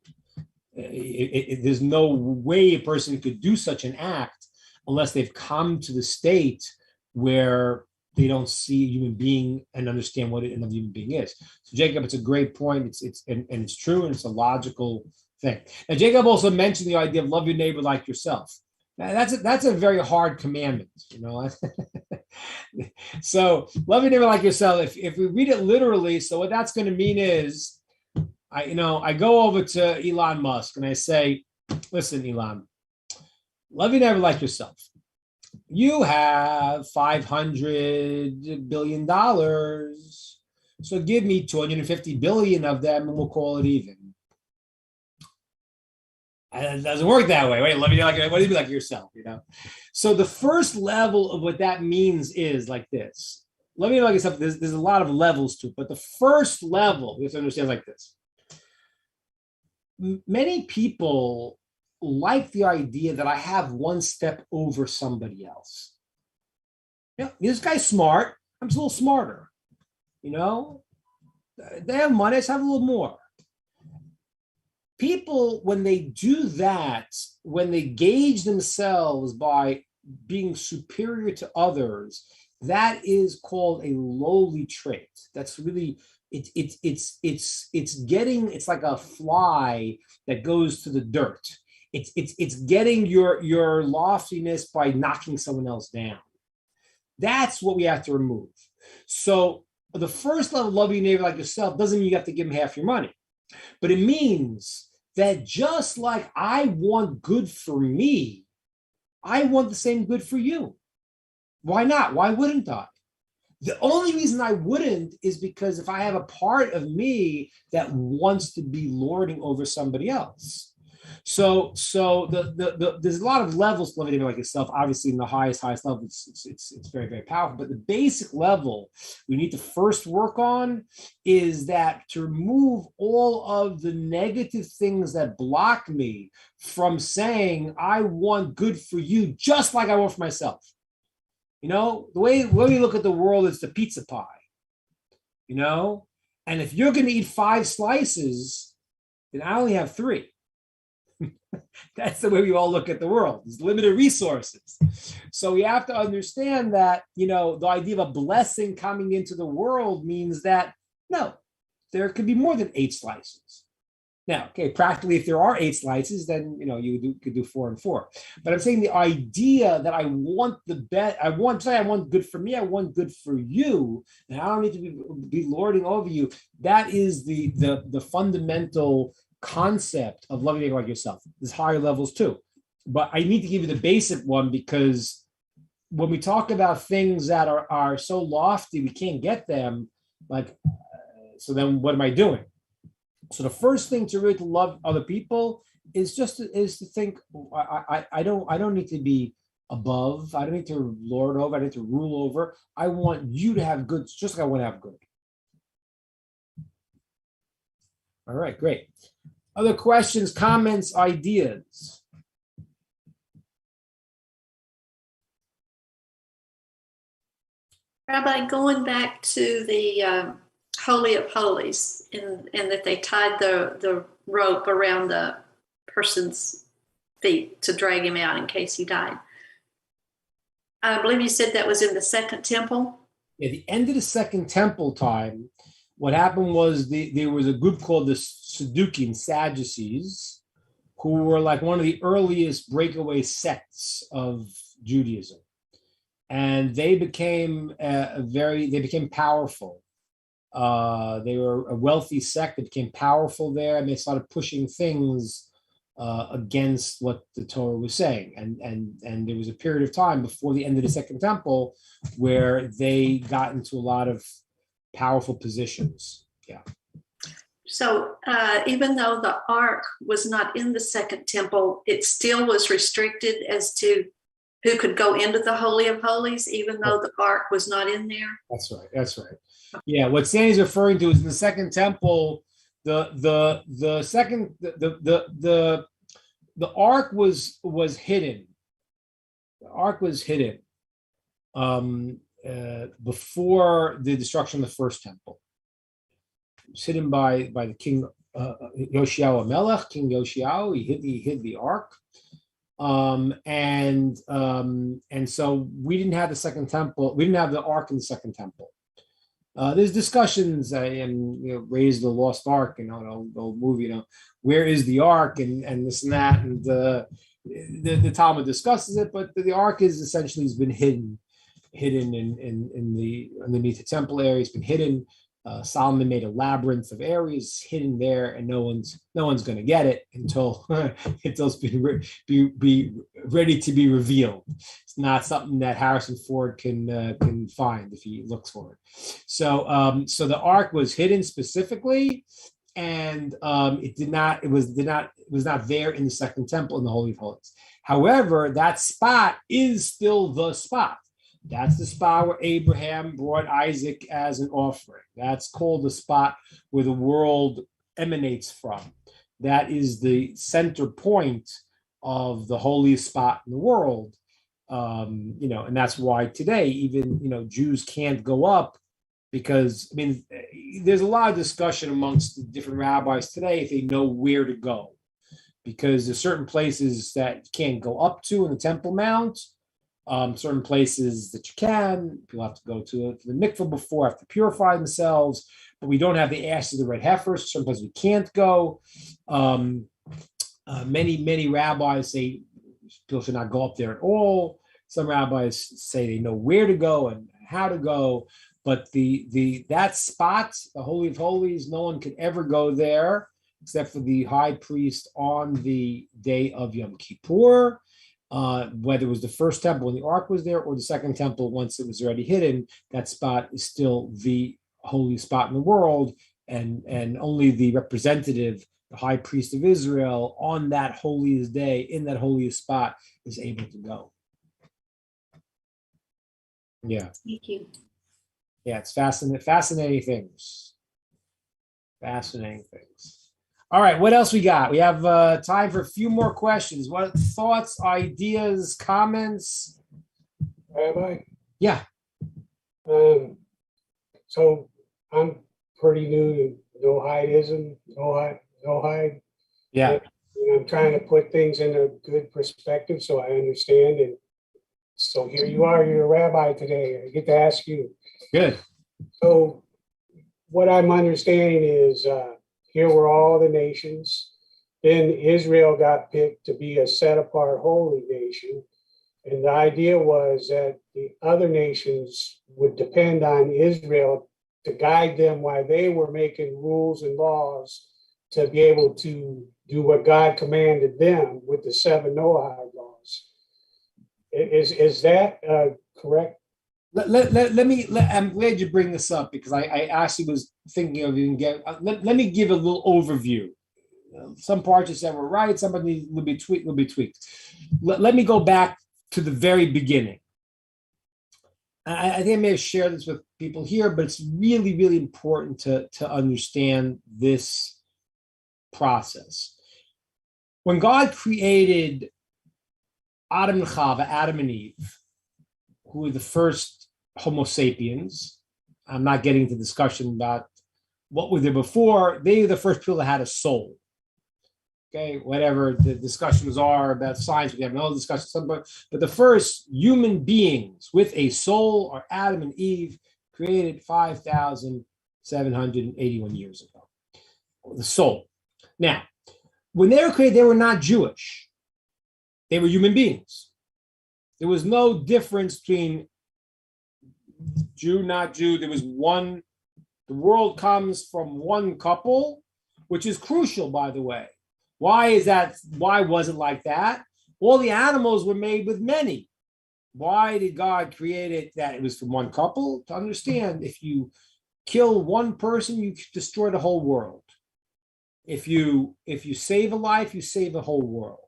There's no way a person could do such an act unless they've come to the state where they don't see a human being and understand what another human being is. So Jacob, it's a great point. It's true, and it's a logical thing. Now Jacob also mentioned the idea of love your neighbor like yourself. Now, that's a very hard commandment, So love your neighbor like yourself. If we read it literally, so what that's going to mean is, I go over to Elon Musk and I say, listen, Elon, love your neighbor like yourself. You have $500 billion. So give me 250 billion of them and we'll call it even. And it doesn't work that way. Wait, love you like, what do you mean like yourself? So the first level of what that means is like this. Let me like yourself. There's a lot of levels to it, but the first level, you have to understand like this. Many people like the idea that I have one step over somebody else. This guy's smart. I'm just a little smarter. They have money. I just have a little more. People, when they do that, when they gauge themselves by being superior to others, that is called a lowly trait. That's really it's like a fly that goes to the dirt. It's getting your loftiness by knocking someone else down. That's what we have to remove. So the first level of loving your neighbor like yourself doesn't mean you have to give him half your money, but it means that just like I want good for me, I want the same good for you. Why not? Why wouldn't I? The only reason I wouldn't is because if I have a part of me that wants to be lording over somebody else. So there's a lot of levels to living like yourself. Obviously, in the highest level, it's very, very powerful. But the basic level we need to first work on is that to remove all of the negative things that block me from saying I want good for you just like I want for myself. The way we look at the world is the pizza pie. And if you're going to eat 5 slices, then I only have 3. That's the way we all look at the world. There's limited resources. So we have to understand that, the idea of a blessing coming into the world means that, no, there could be more than 8 slices. Now, okay, practically, if there are 8 slices, then, you could do 4 and 4. But I'm saying the idea that I want I want good for me, I want good for you, and I don't need to be lording over you. That is the fundamental concept of loving like yourself. There's higher levels too, but I need to give you the basic one because when we talk about things that are so lofty we can't get them, so then what am I doing? So the first thing to really love other people is to think I don't need to be above. I don't need to lord over. I don't need to rule over. I want you to have good, just like I want to have good. All right, great. Other questions, comments, ideas? Rabbi, going back to the Holy of Holies, and that they tied the rope around the person's feet to drag him out in case he died. I believe you said that was in the Second Temple. Yeah, the end of the Second Temple time, what happened was there was a group called the Sadducees, who were like one of the earliest breakaway sects of Judaism. And they became powerful. They were a wealthy sect that became powerful there, and they started pushing things against what the Torah was saying. And there was a period of time before the end of the Second Temple where they got into a lot of powerful positions. Yeah. So even though the ark was not in the second temple, it still was restricted as to who could go into the Holy of Holies, even though the ark was not in there. That's right. That's right. Yeah. What Sandy's referring to is in the Second Temple, the ark was hidden. The ark was hidden before the destruction of the First Temple. It was hidden by the king Yoshiao Melech, King Yoshiao. He hid the ark, and so we didn't have the Second Temple. We didn't have the ark in the Second Temple. There's discussions and Raise the Lost Ark, the old movie, where is the ark and this and that, and the Talmud discusses it, but the ark is essentially has been hidden in the underneath the temple area. It's been hidden. Solomon made a labyrinth of areas hidden there, and no one's going to get it until it's be ready to be revealed. It's not something that Harrison Ford can find if he looks for it. So the ark was hidden specifically, and it was not there in the Second Temple in the Holy of Holies. However, that spot is still the spot. That's the spot where Abraham brought Isaac as an offering. That's called the spot where the world emanates from. That is the center point of the holiest spot in the world. And that's why today, even, Jews can't go up because, there's a lot of discussion amongst the different rabbis today if they know where to go, because there's certain places that you can't go up to in the Temple Mount. Certain places that you can. People have to go to the mikveh before, have to purify themselves, but we don't have the ashes of the red heifers. Some places we can't go. Many rabbis say people should not go up there at all. Some rabbis say they know where to go and how to go, but that spot, the Holy of Holies, no one could ever go there except for the high priest on the day of Yom Kippur. Whether it was the first temple when the ark was there or the second temple once it was already hidden, that spot is still the holy spot in the world, and only the representative, the high priest of Israel, on that holiest day in that holiest spot is able to go. Yeah. Thank you. Yeah, it's fascinating things. Fascinating things. All right, what else we got? We have time for a few more questions. What thoughts, ideas, comments? Rabbi? Yeah. So I'm pretty new to no-hidism, no-hide. Yeah. And I'm trying to put things in a good perspective so I understand. And so here you are, you're a rabbi today. I get to ask you. Good. So what I'm understanding is here were all the nations. Then Israel got picked to be a set-apart holy nation. And the idea was that the other nations would depend on Israel to guide them while they were making rules and laws to be able to do what God commanded them with the 7 Noahide laws. Is that correct? I'm glad you bring this up because I actually was thinking of even let me give a little overview. Some parts you said were right, some of these will be tweaked. Let me go back to the very beginning. I think I may have shared this with people here, but it's really, really important to understand this process. When God created Adam and Chava, Adam and Eve, who were the first Homo sapiens, I'm not getting into discussion about what were there before, they were the first people that had a soul. Okay, whatever the discussions are about science, we have no discussion, but the first human beings with a soul are Adam and Eve, created 5,781 years ago. The soul. Now, when they were created, they were not Jewish. They were human beings. There was no difference between Jew, not Jew. There was one. The world comes from one couple, which is crucial, by the way. Why is that? Why was it like that? All the animals were made with many. Why did God create it that it was from one couple? To understand, if you kill one person, you destroy the whole world. If you save a life, you save the whole world.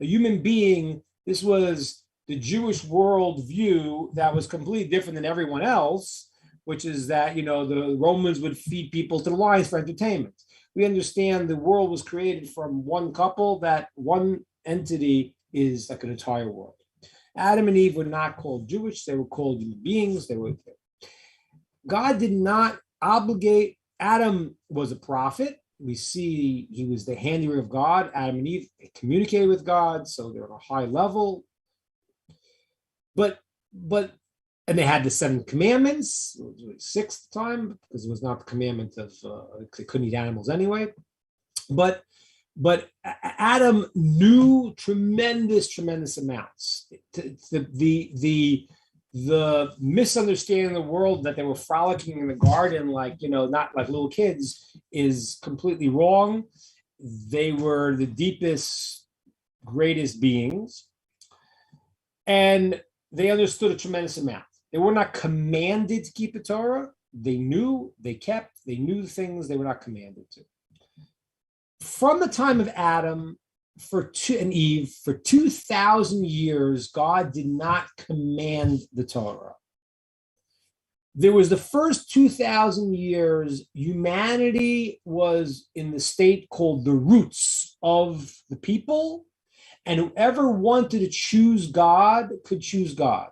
A human being, this was the Jewish world view that was completely different than everyone else, which is that, the Romans would feed people to the lions for entertainment. We understand the world was created from one couple, that one entity is like an entire world. Adam and Eve were not called Jewish, they were called human beings. God did not obligate. Adam was a prophet. We see he was the handiwork of God. Adam and Eve communicated with God, so they're on a high level. But and they had the 7 commandments, sixth time, because it was not the commandment of they couldn't eat animals anyway. But Adam knew tremendous amounts. The misunderstanding of the world that they were frolicking in the garden, not like little kids, is completely wrong. They were the deepest, greatest beings, and they understood a tremendous amount. They were not commanded to keep the Torah. They knew, they knew things they were not commanded to. From the time of Adam and Eve, for 2,000 years, God did not command the Torah. There was the first 2,000 years, humanity was in the state called the roots of the people, and whoever wanted to choose God could choose God.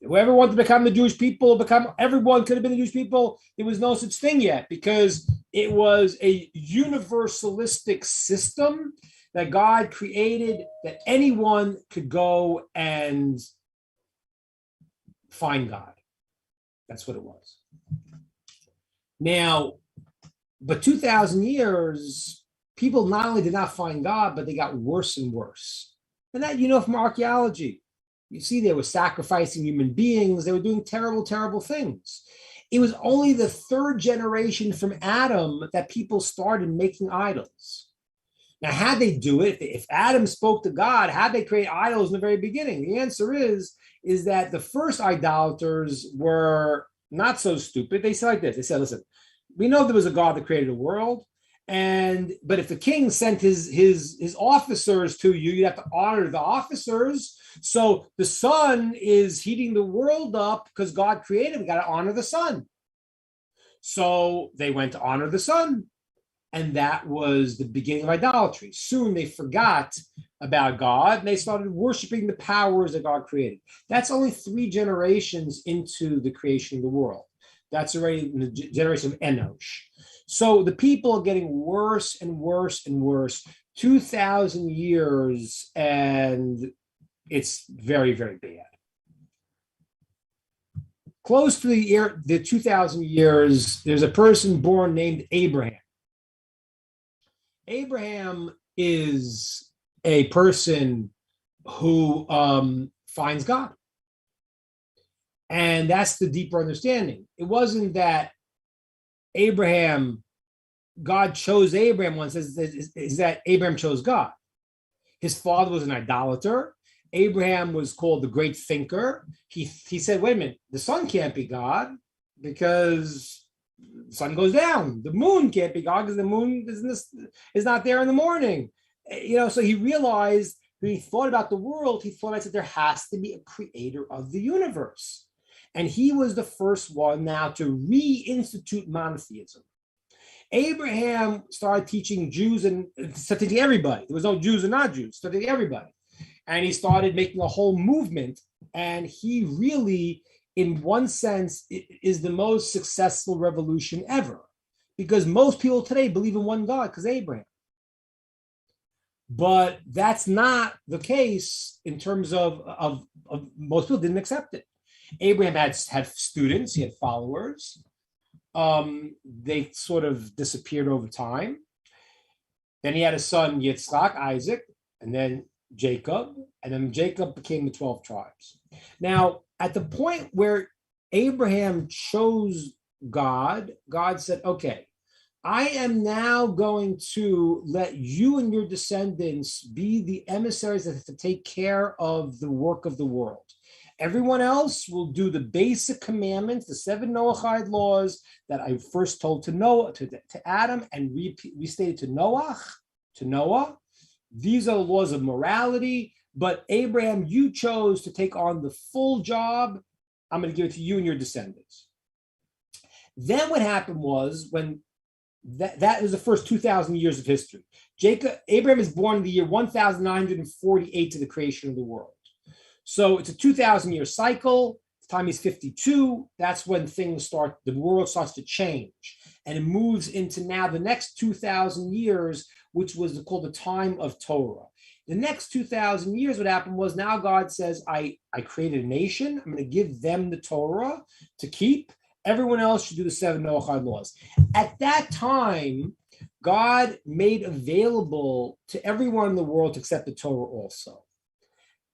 Whoever wanted to become the Jewish people, everyone could have been the Jewish people. There was no such thing yet, because it was a universalistic system that God created, that anyone could go and find God. That's what it was. Now, but 2,000 years, people not only did not find God, but they got worse and worse. And that, from archaeology. You see, they were sacrificing human beings. They were doing terrible, terrible things. It was only the 3rd generation from Adam that people started making idols. Now, how'd they do it? If Adam spoke to God, how'd they create idols in the very beginning? The answer is that the first idolaters were not so stupid. They said like this. They said, listen, we know there was a God that created the world. But if the king sent his officers to you, you'd have to honor the officers. So the sun is heating the world up because God created. We got to honor the sun. So they went to honor the sun, and that was the beginning of idolatry. Soon they forgot about God and they started worshiping the powers that God created. That's only 3 generations into the creation of the world. That's already in the generation of Enosh. So the people are getting worse and worse and worse. 2,000 years, and it's very, very bad. Close to the 2,000 years, there's a person born named Abraham. Abraham is a person who finds God. And that's the deeper understanding. It wasn't that God chose Abraham once, is that Abraham chose God. His father was an idolater. Abraham was called the great thinker. He said, wait a minute, the sun can't be God because the sun goes down. The moon can't be God because the moon is not there in the morning. So he realized, when he thought about the world, he thought that there has to be a creator of the universe. And he was the first one now to reinstitute monotheism. Abraham started teaching Jews and started teaching everybody. There was no Jews and not Jews, started teaching everybody. And he started making a whole movement. And he really, in one sense, is the most successful revolution ever. Because most people today believe in one God, because Abraham. But that's not the case in terms of most people didn't accept it. Abraham had students, he had followers. They sort of disappeared over time. Then he had a son, Yitzchak, Isaac, and then Jacob, and then Jacob became the 12 tribes. Now, at the point where Abraham chose God, God said, okay, I am now going to let you and your descendants be the emissaries that have to take care of the work of the world. Everyone else will do the basic commandments, the 7 Noahide laws that I first told to Noah, to Adam, and restated to Noah. These are the laws of morality. But Abraham, you chose to take on the full job. I'm going to give it to you and your descendants. Then what happened was, when that was the first 2,000 years of history. Abraham is born in the year 1948 to the creation of the world. So it's a 2,000-year cycle. The time he's 52, that's when the world starts to change. And it moves into now the next 2,000 years, which was called the time of Torah. The next 2,000 years, what happened was, now God says, I created a nation. I'm going to give them the Torah to keep. Everyone else should do the 7 Noahide laws. At that time, God made available to everyone in the world to accept the Torah also.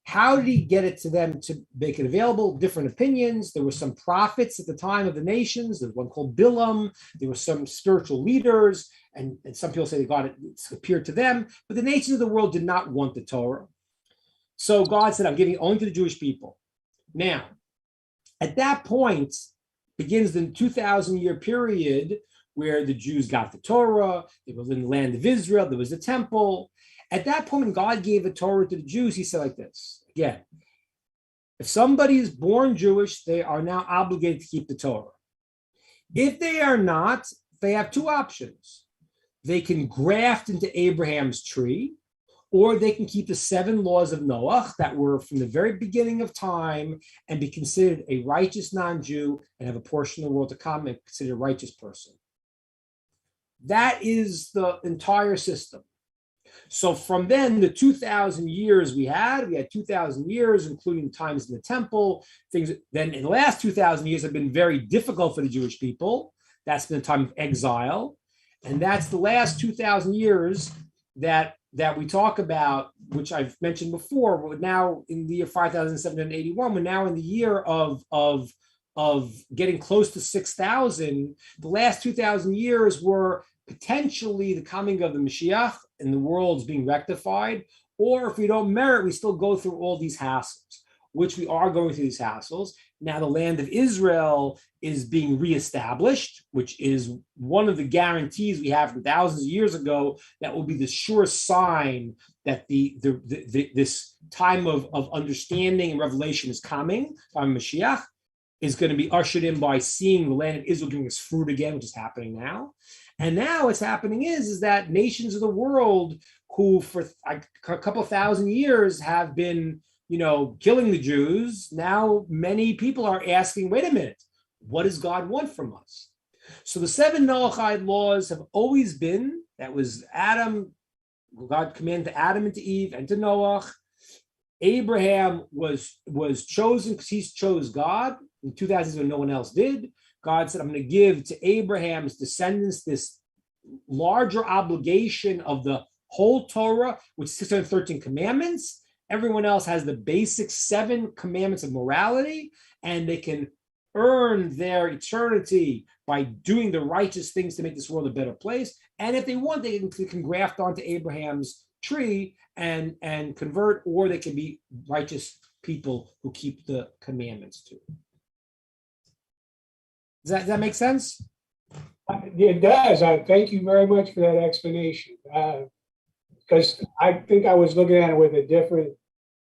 How did he get it to them to make it available? Different opinions. There were some prophets at the time of the nations. There's one called Bilam. There were some spiritual leaders, and some people say it appeared to them. But the nations of the world did not want the Torah. So God said, I'm giving it only to the Jewish people. Now, at that point, begins the 2,000-year period where the Jews got the Torah. They were in the land of Israel. There was the temple. At that point, when God gave a Torah to the Jews, he said like this, again, if somebody is born Jewish, they are now obligated to keep the Torah. If they are not, they have two options. They can graft into Abraham's tree, or they can keep the 7 laws of Noah that were from the very beginning of time and be considered a righteous non-Jew and have a portion of the world to come and considered a righteous person. That is the entire system. So from then, the 2,000 years we had 2,000 years, including times in the temple, things. Then in the last 2,000 years have been very difficult for the Jewish people. That's been a time of exile. And that's the last 2,000 years that we talk about, which I've mentioned before. We're now in the year 5,781. We're now in the year of getting close to 6,000. The last 2,000 years were potentially the coming of the Mashiach and the world's being rectified. Or if we don't merit, we still go through all these hassles, which we are going through these hassles. Now the land of Israel is being reestablished, which is one of the guarantees we have from thousands of years ago that will be the sure sign that this time of understanding and revelation is coming. Time of Mashiach is going to be ushered in by seeing the land of Israel giving its fruit again, which is happening now. And now what's happening is that nations of the world who for a couple of thousand years have been, killing the Jews, now many people are asking, wait a minute, what does God want from us? So the 7 Noahide laws have always been, that was Adam, God commanded Adam and to Eve and to Noah. Abraham was chosen because he chose God. In 2,000 years when no one else did. God said, I'm going to give to Abraham's descendants this larger obligation of the whole Torah, which is 613 commandments. Everyone else has the basic 7 commandments of morality, and they can earn their eternity by doing the righteous things to make this world a better place. And if they want, they can graft onto Abraham's tree and convert, or they can be righteous people who keep the commandments too. Does that make sense? It does. Thank you very much for that explanation. Because I think I was looking at it with a different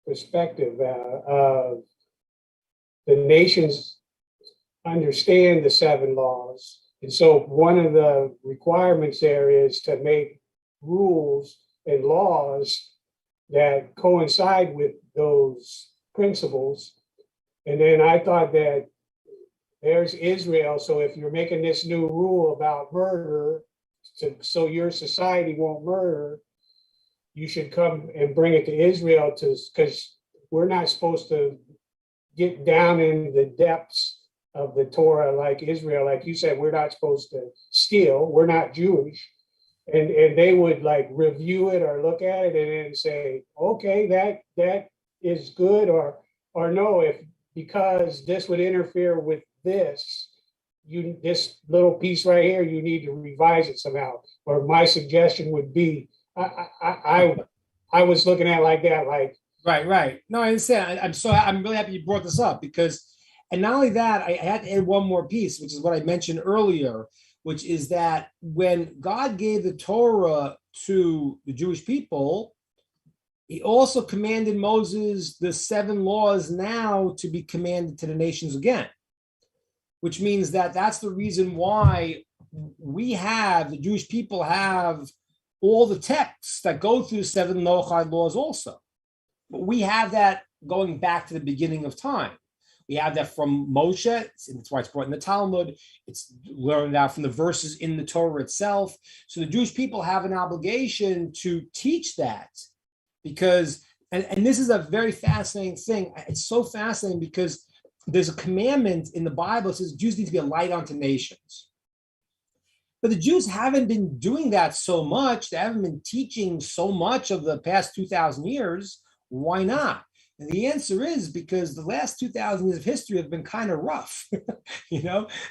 perspective. The nations understand the 7 laws. And so one of the requirements there is to make rules and laws that coincide with those principles. And then I thought that there's Israel. So if you're making this new rule about murder, so your society won't murder, you should come and bring it to Israel because we're not supposed to get down in the depths of the Torah like Israel. Like you said, we're not supposed to steal. We're not Jewish. And they would like review it or look at it and then say, okay, that is good or no, because this would interfere with this, this little piece right here, you need to revise it somehow. Or my suggestion would be, I was looking at it like that, like, Right. No, I understand. I'm really happy you brought this up because, and not only that, I had to add one more piece, which is what I mentioned earlier, which is that when God gave the Torah to the Jewish people, he also commanded Moses the 7 laws now to be commanded to the nations again, which means that that's the reason why the Jewish people have all the texts that go through the 7 Noachide laws also. But we have that going back to the beginning of time. We have that from Moshe, and that's why it's brought in the Talmud. It's learned out from the verses in the Torah itself. So the Jewish people have an obligation to teach that because, and this is a very fascinating thing. It's so fascinating because there's a commandment in the Bible that says Jews need to be a light unto nations. But the Jews haven't been doing that so much. They haven't been teaching so much of the past 2,000 years. Why not? And the answer is because the last 2,000 years of history have been kind of rough.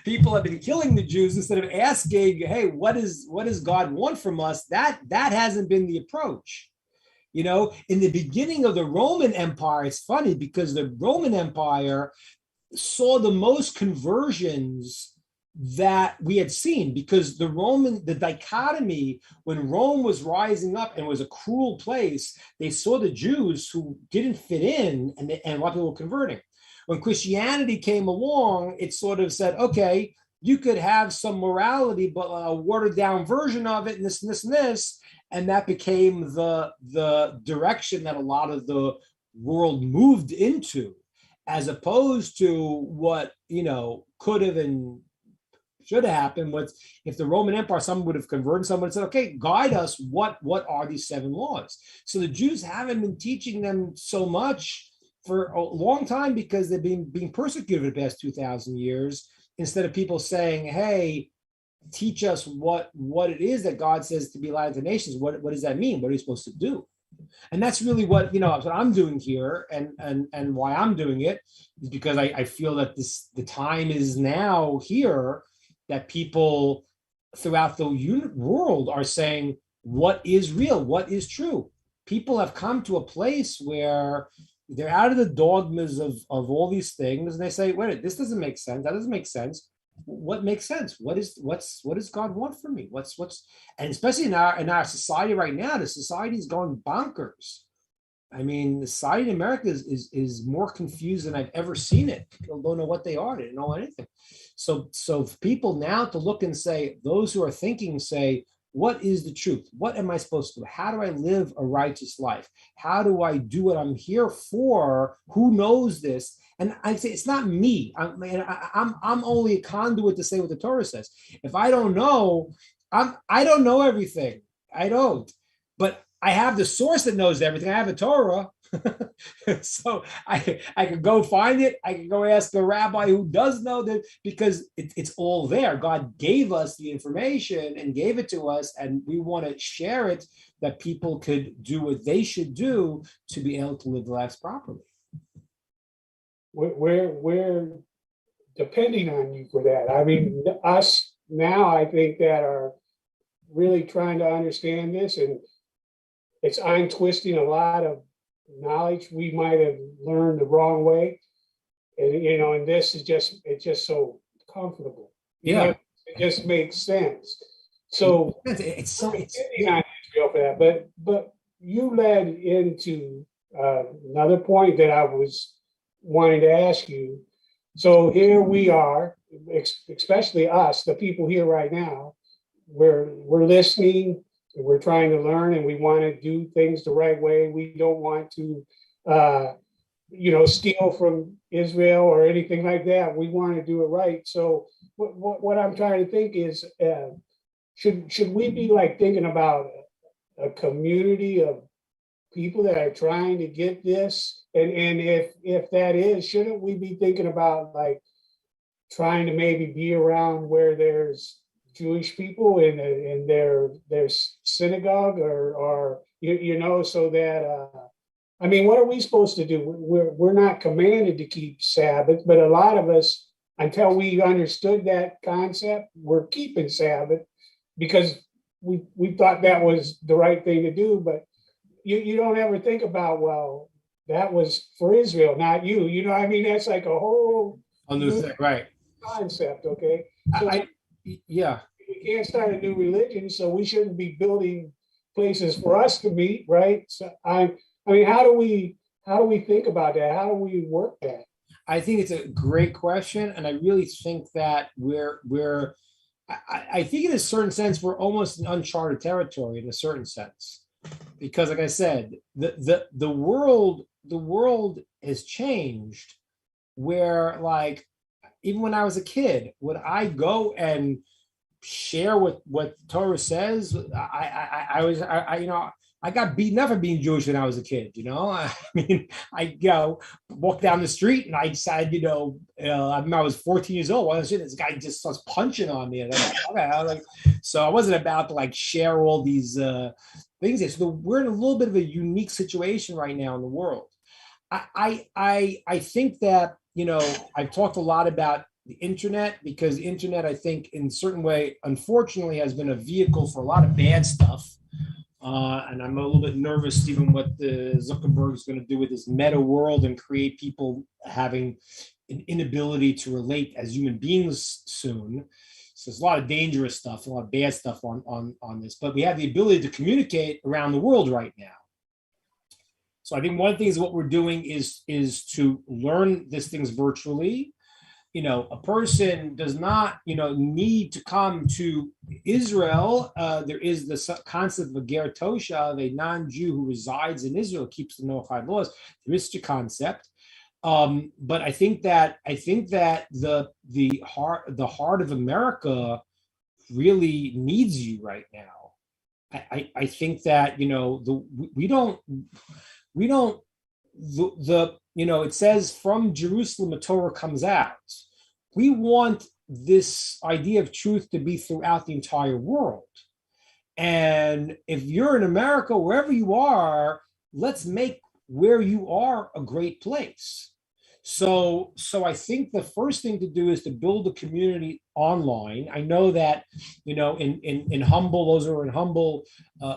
People have been killing the Jews instead of asking, hey, what does God want from us? That hasn't been the approach. In the beginning of the Roman Empire, it's funny because the Roman Empire saw the most conversions that we had seen because the dichotomy when Rome was rising up and was a cruel place, they saw the Jews who didn't fit in and a lot of people were converting. When Christianity came along, it sort of said, okay, you could have some morality, but a watered down version of it and this and this and this. And that became the direction that a lot of the world moved into, as opposed to what, could have and should have happened was if the Roman Empire, someone would have converted, someone would have said, okay, guide us. What are these 7 laws? So the Jews haven't been teaching them so much for a long time because they've been being persecuted for the past 2,000 years instead of people saying, hey, teach us what it is that God says to be light of the nations. What does that mean? What are you supposed to do? And that's really what I'm doing here and why I'm doing it is because I feel that the time is now here that people throughout the world are saying, what is real? What is true? People have come to a place where they're out of the dogmas of all these things. And they say, wait, this doesn't make sense. That doesn't make sense. What makes sense? What does God want from me? And especially in our society right now, the society is going bonkers. I mean, the society in America is more confused than I've ever seen it. People don't know what they are. They don't know anything. So for people now to look and say, those who are thinking say, what is the truth? What am I supposed to do? How do I live a righteous life? How do I do what I'm here for? Who knows this? And I say, it's not me. I'm only a conduit to say what the Torah says. If I don't know, I don't know everything. I don't. But I have the source that knows everything. I have a Torah. So I could go find it. I could go ask a rabbi who does know that because it's all there. God gave us the information and gave it to us, and we want to share it that people could do what they should do to be able to live their lives properly. We're depending on you for that. I mean, us now, I think that are really trying to understand this, and I'm twisting a lot of knowledge we might have learned the wrong way, and and this is it's just so comfortable. It just makes sense. So it's on Israel for that, but you led into another point that I was wanting to ask you. So here we are, especially us, the people here right now. We're listening. We're trying to learn, and we want to do things the right way. We don't want to, steal from Israel or anything like that. We want to do it right. So, what I'm trying to think is, should we be like thinking about a community of people that are trying to get this? And if that is, shouldn't we be thinking about like trying to maybe be around where there's Jewish people in their synagogue or so that I mean, what are we supposed to do? We're not commanded to keep Sabbath, but a lot of us until we understood that concept, we're keeping Sabbath because we thought that was the right thing to do. But you don't ever think about, well, that was for Israel, not you. You know what I mean? That's like a whole new thing, right? Concept, okay? So Yeah. we can't start a new religion, so we shouldn't be building places for us to meet, right? So I mean, how do we think about that? How do we work that? I think it's a great question, and I really think that I think in a certain sense we're almost in uncharted territory in a certain sense, because like I said, the world has changed. Where like even when I was a kid, would I go and share what Torah says? I got beaten up for being Jewish when I was a kid, you know. I mean, I walk down the street and I decided, I remember I was 14 years old. This guy just starts punching on me, and I'm like, so I wasn't about to like share all these things. So we're in a little bit of a unique situation right now in the world. I think that I've talked a lot about the internet because the internet, I think, in a certain way, unfortunately, has been a vehicle for a lot of bad stuff. And I'm a little bit nervous, even what the Zuckerberg is going to do with this meta world and create people having an inability to relate as human beings soon. So there's a lot of dangerous stuff, a lot of bad stuff on this, but we have the ability to communicate around the world right now. So I think one of the things what we're doing is to learn these things virtually. A person does not, need to come to Israel. There is the concept of a ger toshav, a non-Jew who resides in Israel, keeps the Noahide laws. There is such a concept, but I think that the heart of America really needs you right now. I think that it says from Jerusalem, a Torah comes out. We want this idea of truth to be throughout the entire world. And if you're in America, wherever you are, let's make where you are a great place. So I think the first thing to do is to build a community online. I know that, in Humble, those who are in Humble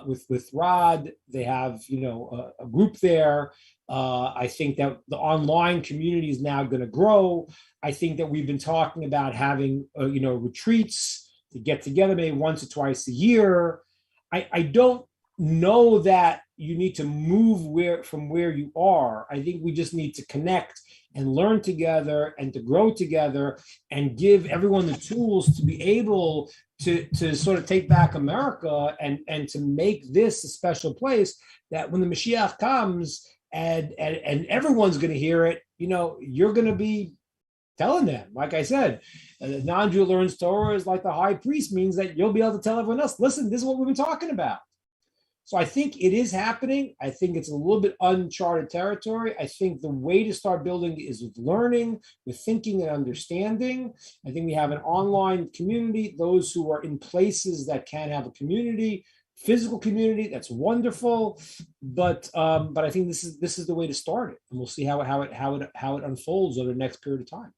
with Rod, they have, a group there. I think that the online community is now going to grow. I think that we've been talking about having, retreats to get together maybe once or twice a year. I don't know that you need to move from where you are. I think we just need to connect and learn together and to grow together and give everyone the tools to be able to sort of take back America and to make this a special place that when the Mashiach comes and everyone's going to hear it, you're going to be telling them, like I said, the non-Jew learns Torah is like the high priest, means that you'll be able to tell everyone else, listen, this is what we've been talking about. So I think it is happening. I think it's a little bit uncharted territory. I think the way to start building is with learning, with thinking and understanding. I think we have an online community, those who are in places that can have a community, physical community, that's wonderful. But I think this is the way to start it. And we'll see how it unfolds over the next period of time.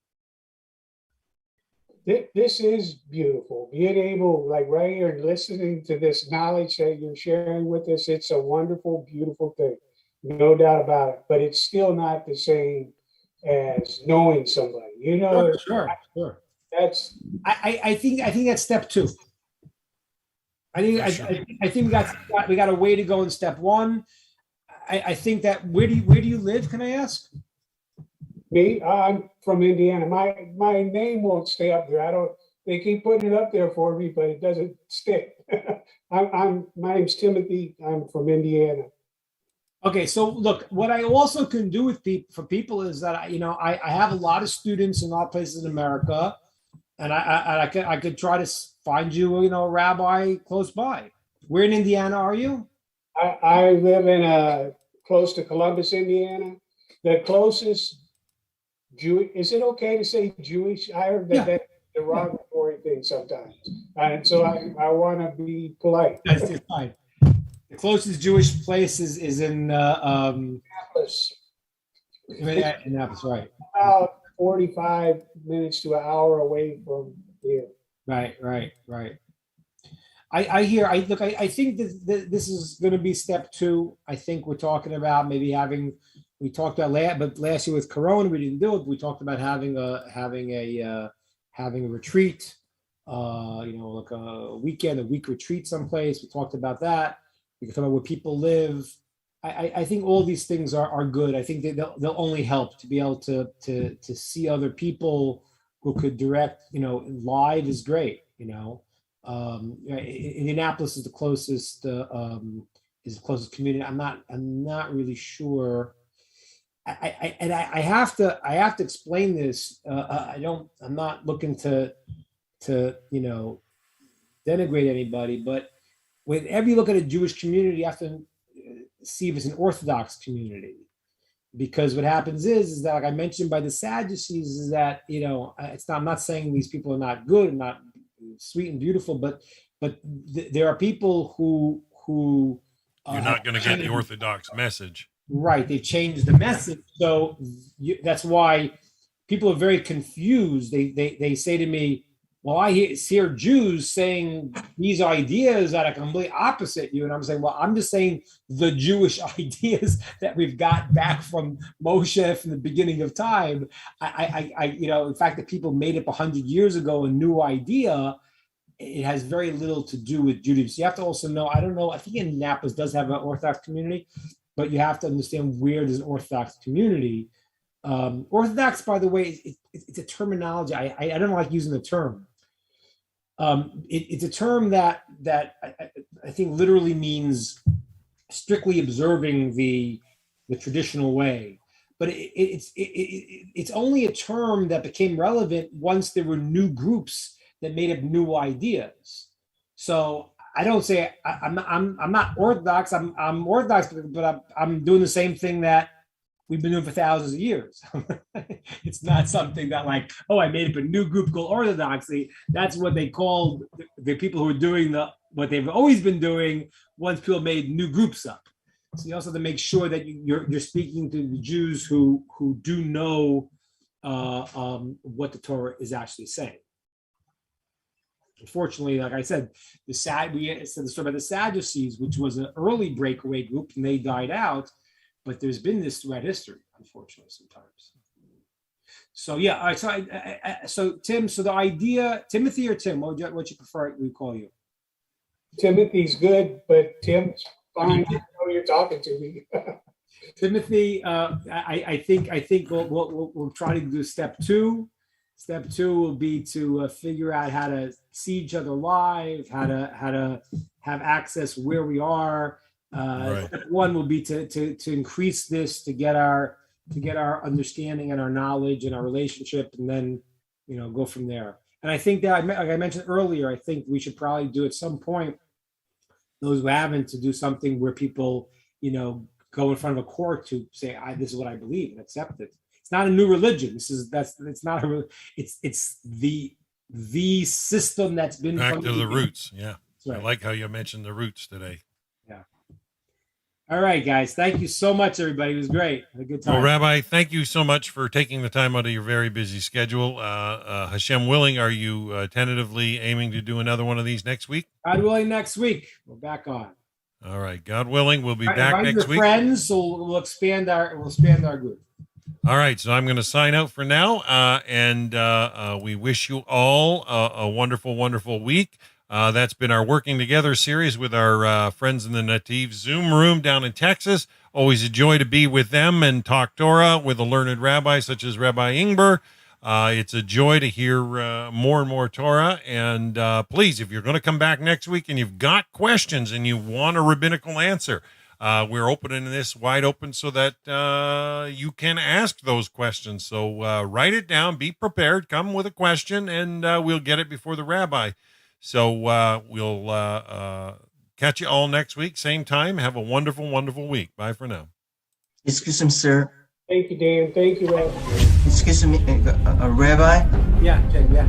This is beautiful. Being able, like right here, listening to this knowledge that you're sharing with us, it's a wonderful, beautiful thing. No doubt about it. But it's still not the same as knowing somebody. Sure. That's. I think that's step two. I think we got a way to go in step one. I think that where do you live? Can I ask? Me, I'm from Indiana. My name won't stay up there. They keep putting it up there for me, but it doesn't stick. My name's Timothy. I'm from Indiana. Okay, so look, what I also can do with people is that I have a lot of students in a lot of places in America, and I could try to find you a rabbi close by. Where in Indiana are you? I live in close to Columbus, Indiana. The closest Jewish, is it okay to say Jewish? I heard that that's a derogatory thing sometimes. And so I want to be polite. That's fine. The closest Jewish place is in Annapolis. Annapolis, right. 45 minutes to an hour away from here. Right. I think that this is going to be step two. I think we're talking about maybe we talked about last year with Corona, we didn't do it. We talked about having a retreat, like a week retreat someplace. We talked about that. We can talk about where people live. I think all these things are good. I think they'll only help to be able to see other people who could direct, live is great, Indianapolis is the closest community. I'm not really sure. I have to explain this. I'm not looking to denigrate anybody, but whenever you look at a Jewish community, you have to see if it's an Orthodox community, because what happens is that, like I mentioned by the Sadducees, is that I'm not saying these people are not good and not sweet and beautiful, but there are people who You're not going to get the Orthodox message. Right. They've changed the message. So that's why people are very confused. They say to me, well, I hear Jews saying these ideas that are completely opposite you. And I'm saying, well, I'm just saying the Jewish ideas that we've got back from Moshe from the beginning of time. In fact, that people made up 100 years ago a new idea. It has very little to do with Judaism. So you have to also know, I don't know, I think Indianapolis does have an Orthodox community, but you have to understand where there's an Orthodox community. Orthodox, by the way, it's a terminology. I don't like using the term. It's a term that I think literally means strictly observing the traditional way. But it's only a term that became relevant once there were new groups that made up new ideas. So I don't say I'm not Orthodox. I'm Orthodox, but I'm doing the same thing that we've been doing for thousands of years. It's not something that like, oh, I made up a new group called Orthodoxy. That's what they called the people who are doing what they've always been doing once people made new groups up. So you also have to make sure that you're speaking to the Jews who do know what the Torah is actually saying. Unfortunately, like I said, we said the story about the Sadducees, which was an early breakaway group, and they died out. But there's been this throughout history, unfortunately, sometimes. So yeah, all right. So Tim, so the idea, Timothy or Tim, what you prefer we call you? Timothy's good, but Tim's fine. I know you're talking to me. Timothy, I think we'll try to do step two. Step two will be to figure out how to see each other live, how to have access where we are. Right. Step one will be to increase this, to get our understanding and our knowledge and our relationship, and then go from there. And I think that, like I mentioned earlier, I think we should probably do at some point, those who haven't, to do something where people go in front of a court to say, this is what I believe, and accept it. It's not a new religion. It's not it's the system that's been back to the roots. Yeah. Right. I like how you mentioned the roots today. Yeah. All right, guys. Thank you so much, everybody. It was great. Had a good time. Well, Rabbi, thank you so much for taking the time out of your very busy schedule. Hashem willing, are you tentatively aiming to do another one of these next week? God willing, next week. We're back on. All right. God willing, we'll be back Invite next your week. Friends, so we'll expand our group. All right, so I'm going to sign out for now, and we wish you all a wonderful, wonderful week. That's been our Working Together series with our friends in the Nativ Zoom room down in Texas. Always a joy to be with them and talk Torah with a learned rabbi such as Rabbi Ingber. It's a joy to hear more and more Torah. And please, if you're going to come back next week and you've got questions and you want a rabbinical answer, we're opening this wide open so that you can ask those questions. So write it down, be prepared, come with a question, and we'll get it before the rabbi. So we'll catch you all next week, same time. Have a wonderful, wonderful week. Bye for now. Excuse me, sir. Thank you, Dan. Thank you, Rabbi. Excuse me, Rabbi. Yeah, Jay, yeah.